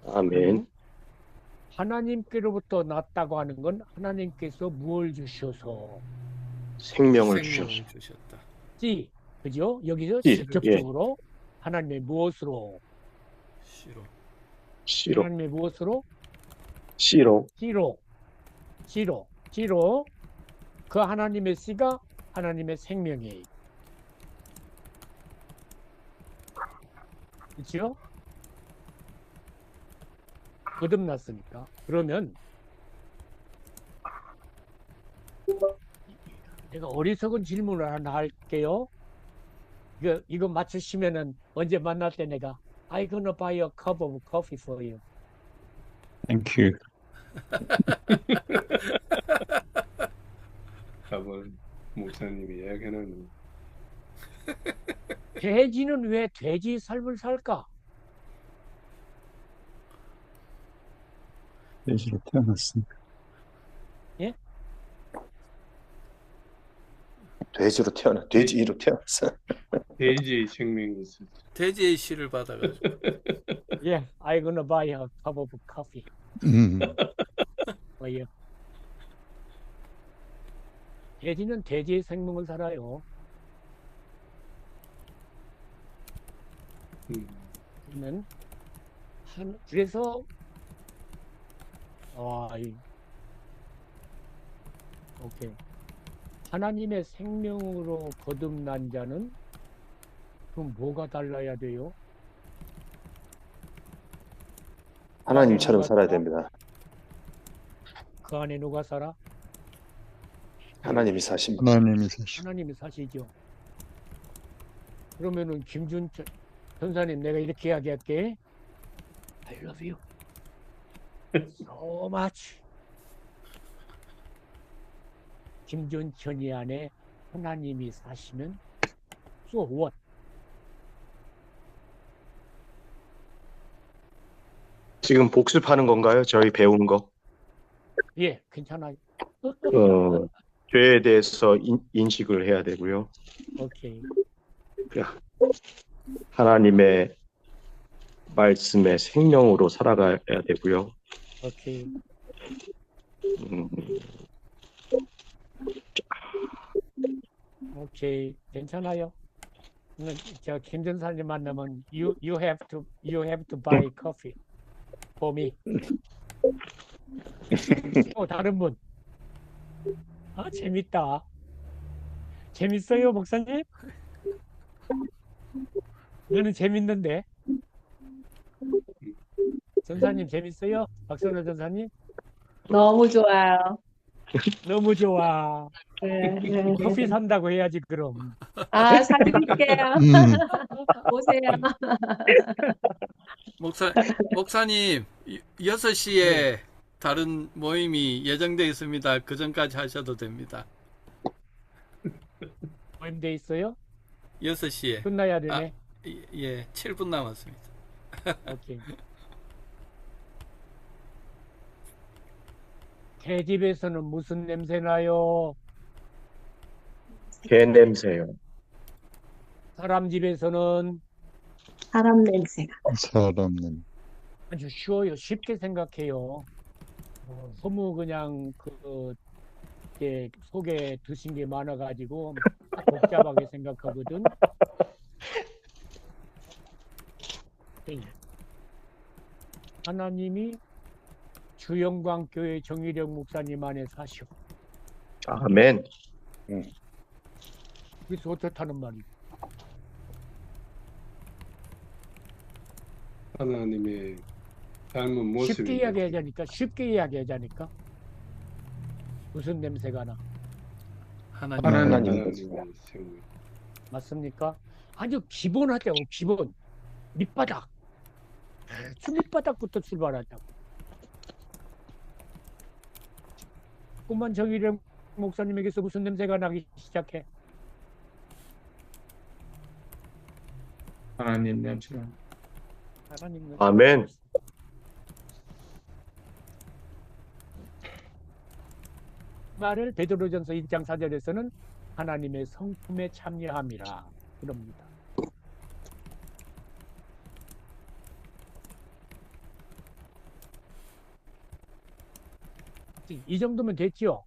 아멘. 하나님께로부터 났다고 하는 건 하나님께서 무엇을 주셔서 생명을 주셨소. 주셨다. 지, 그죠? 여기서 예, 직접적으로 하나님의 무엇으로 씨로. 하나님의 무엇으로 씨로. 씨로 그 하나님의 씨가 하나님의 생명이에요. 그렇죠? 거듭났으니까. 그러면 내가 어리석은 질문을 하나 할게요. 이거 맞추시면은 언제 만날 때 내가 I gonna buy a cup of coffee for you. Thank you. 답은 목사님이 이야기하는 돼지는 왜 돼지 삶을 살까? 돼지로 태어났으니까. 예? 돼지로 태어났어. 돼지의 생명이 있었죠. 돼지의 씨를 받아가지고. Yeah, I gonna buy a cup of coffee for you. 돼지는 돼지의 생명을 살아요. 그러면 그래서 오케이. 하나님의 생명으로 거듭난 자는 그럼 뭐가 달라야 돼요? 하나님처럼 살아야 됩니다. 그 안에 누가 살아? 하나님이 사십니다. 하나님이 사시 하나님이 사시죠. 그러면은 김준 전사님, 내가 이렇게 이야기할게. I love you so much. 김준천이 안에 하나님이 사시면 so what? 지금 복습하는 건가요? 저희 배운 거? 예, 괜찮아요. 죄에 대해서 인식을 해야 되고요. 오케이. 하나님의 말씀의 생명으로 살아가야 되고요. 오케이. 음, 오케이. 괜찮아요. 저 김전사님 만나면 you have to buy coffee for me. 다른 분. 아, 재밌다. 재밌어요, 목사님? 너는 재밌는데? 전사님 재밌어요? 박선호 전사님? 너무 좋아요. 너무 좋아. 네. 커피 산다고 해야지 그럼. 아, 사드릴게요. 음, 오세요. 목사님, 6시에 다른 모임이 예정되어 있습니다. 그 전까지 하셔도 됩니다. 모임돼 있어요? 6시에. 끝나야 되네. 예, 7분 남았습니다. 오케이. 개집에서는 무슨 냄새 나요? 개 냄새요. 사람 집에서는 사람 냄새가. 사람은 아주 쉬워요. 쉽게 생각해요. 너무 그냥 이렇게 속에 드신 게 많아가지고 복잡하게 생각하거든. 하나님이 주영광교회 정일영 목사님 안에 사시오. 아멘. 그래서 어떻다는 말이야. 하나님의 닮은 쉽게 모습이 쉽게 이야기하자니까 무슨 냄새가 나? 하나님의 생명. 맞습니까? 아주 기본하자고. 기본 밑바닥. 밑바닥부터 출발하자고. 조금만 정일영 목사님에게서 무슨 냄새가 나기 시작해? 하나님 냄새가. 하나님 냄새. 아멘. 말을 베드로전서 1장 4절에서는 하나님의 성품에 참여함이라 그럽니다. 이 정도면 됐죠.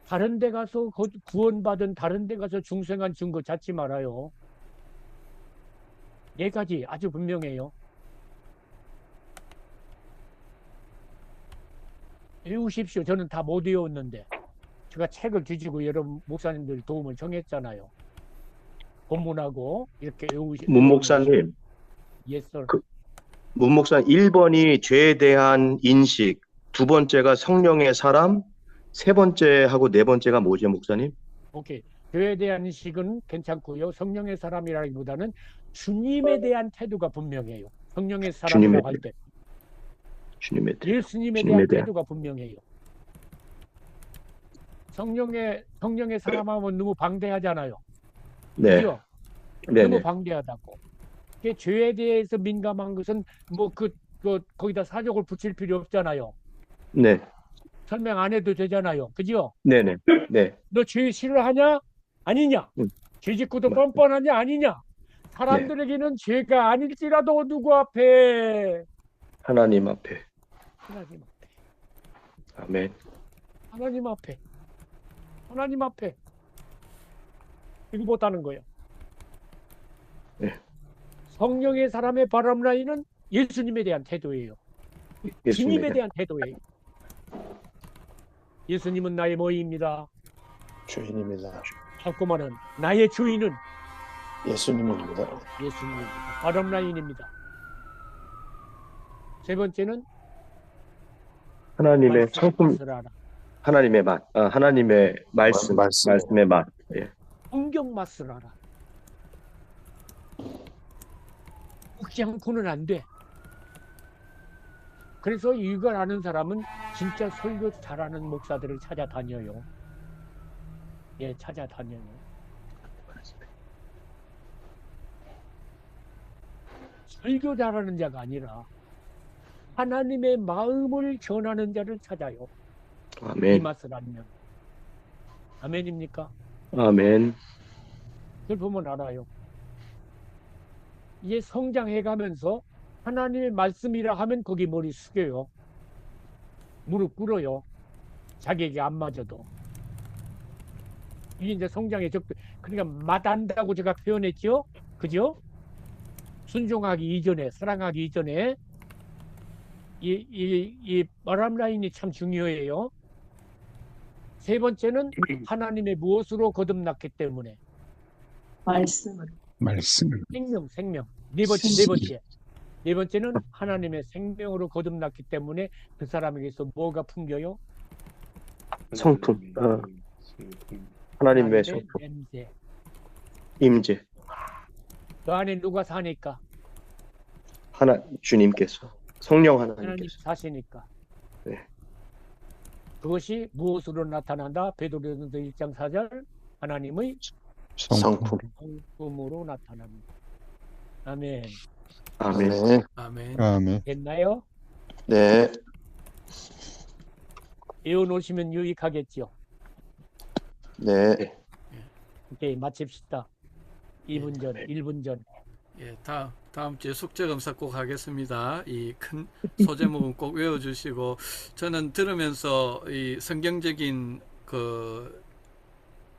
다른 데 가서 구원받은 다른 데 가서 중생한 증거 찾지 말아요. 네 가지 아주 분명해요. 외우십시오. 저는 다 못 외웠는데 제가 책을 뒤지고 여러 목사님들 도움을 청했잖아요. 본문하고 이렇게 문 목사님, Yes, sir. 문 목사님 1번이 죄에 대한 인식, 두 번째가 성령의 사람, 세 번째하고 네 번째가 뭐죠, 목사님? 오케이. 죄에 대한 인식은 괜찮고요. 성령의 사람이라기보다는 주님에 대한 태도가 분명해요. 성령의 사람이라고 할 때. 주님에 대한 예수님에 주님에 대한 대한. 태도가 분명해요. 성령의 사람하면 너무 방대하잖아요. 네, 그죠? 너무 네네. 방대하다고. 이게 죄에 대해서 민감한 것은 뭐 거기다 사족을 붙일 필요 없잖아요. 네, 설명 안 해도 되잖아요. 그죠? 네네. 네, 너 죄 싫어하냐? 아니냐? 죄 짓고도 뻔뻔하냐? 아니냐? 사람들에게는 죄가 아닐지라도 누구 앞에? 하나님 앞에. 하나님 앞에. 아멘. 하나님 앞에. 하나님 앞에. 이거 못하는 거예요. 네. 성령의 사람의 바람 라인은 예수님에 대한 태도예요. 주님에 대한 태도예요. 예수님은 나의 뭐입니다. 주인입니다. 자꾸만은 나의 주인은 예수님입니다. 예수님입니다. 바람 라인입니다. 세 번째는 하나님의 성품, 맛을 알아. 하나님의 맛, 하나님의 말씀의 맛. 예. 성경 맛을 알아. 먹지 않고는 안 돼. 그래서 이걸 아는 사람은 진짜 설교 잘하는 목사들을 찾아다녀요. 예, 찾아다녀요. 설교 잘하는 자가 아니라 하나님의 마음을 전하는 자를 찾아요. 이 아멘. 맛을 알면. 아멘입니까? 아멘. 그걸 보면 알아요. 이게 성장해 가면서 하나님의 말씀이라 하면 거기 머리 숙여요. 무릎 꿇어요. 자기에게 안 맞아도. 이게 이제 성장의 적도. 그러니까 맛안다고 제가 표현했죠. 그죠? 순종하기 이전에, 사랑하기 이전에 이 바람 라인이 참 중요해요. 세 번째는 하나님의 무엇으로 거듭났기 때문에. 말씀을. 말씀을. 생명. 네 번째는 하나님의 생명으로 거듭났기 때문에 그 사람에게서 뭐가 풍겨요? 성품, 하나님의 성품, 냄새. 임재, 그 안에 누가 사니까? 주님께서, 성령 하나님 하나님께서. 사시니까. 네. 그것이 무엇으로 나타난다? 베드로전서 1장 4절 하나님의 성품. 성품으로 나타납니다. 아멘. 아멘. 아멘. 아멘. 됐나요? 네. 외워놓으시면 유익하겠죠. 네. 오케이, 마칩시다. 2분 전, 1분 전. 예, 다음 주에 숙제 검사 꼭 하겠습니다. 이 큰 소제목은 꼭 외워주시고, 저는 들으면서 이 성경적인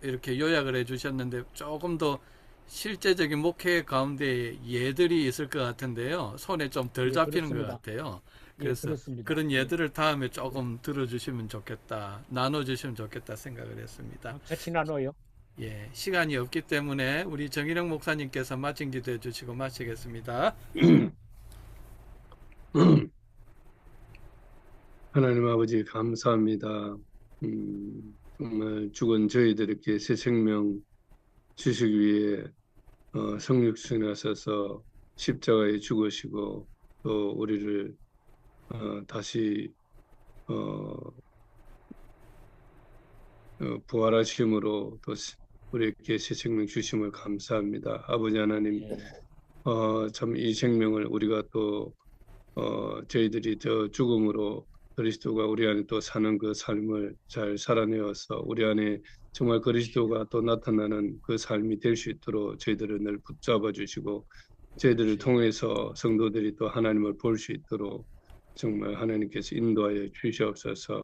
이렇게 요약을 해주셨는데 조금 더 실제적인 목회 가운데 예들이 있을 것 같은데요. 손에 좀 덜 예, 잡히는 것 그렇습니다. 같아요. 예, 그래서 그렇습니다. 그런 예들을 다음에 조금 들어주시면 좋겠다, 나눠주시면 좋겠다 생각을 했습니다. 같이 나눠요. 예, 시간이 없기 때문에 우리 정일영 목사님께서 마친 기도해 주시고 마치겠습니다. 하나님 아버지 감사합니다. 정말 죽은 저희들에게 새 생명 주시기 위해 성육신에 하셔서 십자가에 죽으시고 또 우리를 다시 부활하심으로 또 우리에게 새 생명 주심을 감사합니다. 아버지 하나님, 참 이 생명을 우리가 또 저희들이 저 죽음으로 그리스도가 우리 안에 또 사는 그 삶을 잘 살아내어서 우리 안에 정말 그리스도가 또 나타나는 그 삶이 될 수 있도록 저희들을 늘 붙잡아 주시고 저희들을 통해서 성도들이 또 하나님을 볼 수 있도록 정말 하나님께서 인도하여 주시옵소서.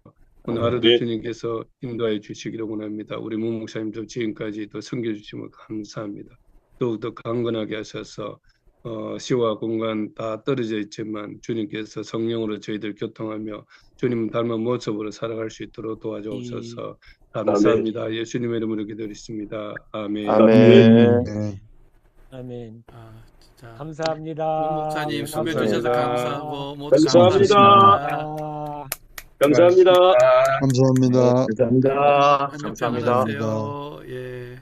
오늘 하루도 주님께서 인도하여 주시기를 원합니다. 우리 문 목사님도 지금까지 또 섬겨주심을 감사합니다. 더욱더 강건하게 하셔서 시와 공간 다 떨어져 있지만 주님께서 성령으로 저희들 교통하며 주님 닮은 모습으로 살아갈 수 있도록 도와주옵소서. 감사합니다. 예수님의 이름으로 기도드렸습니다. 아멘. 아멘. 네. 아멘. 자, 감사합니다. 문 목사님 수고해 감사합니다. 주셔서 감사하고 모두 감사합니다. 감사합니다. 감사합니다. 감사합니다. 감사합니다. 안녕 감사합니다. 평안하세요. 예.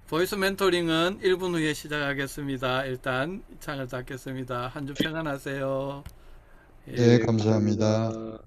보이스 멘토링은 1분 후에 시작하겠습니다. 일단 창을 닫겠습니다. 한 주 평안하세요. 예. 네, 감사합니다.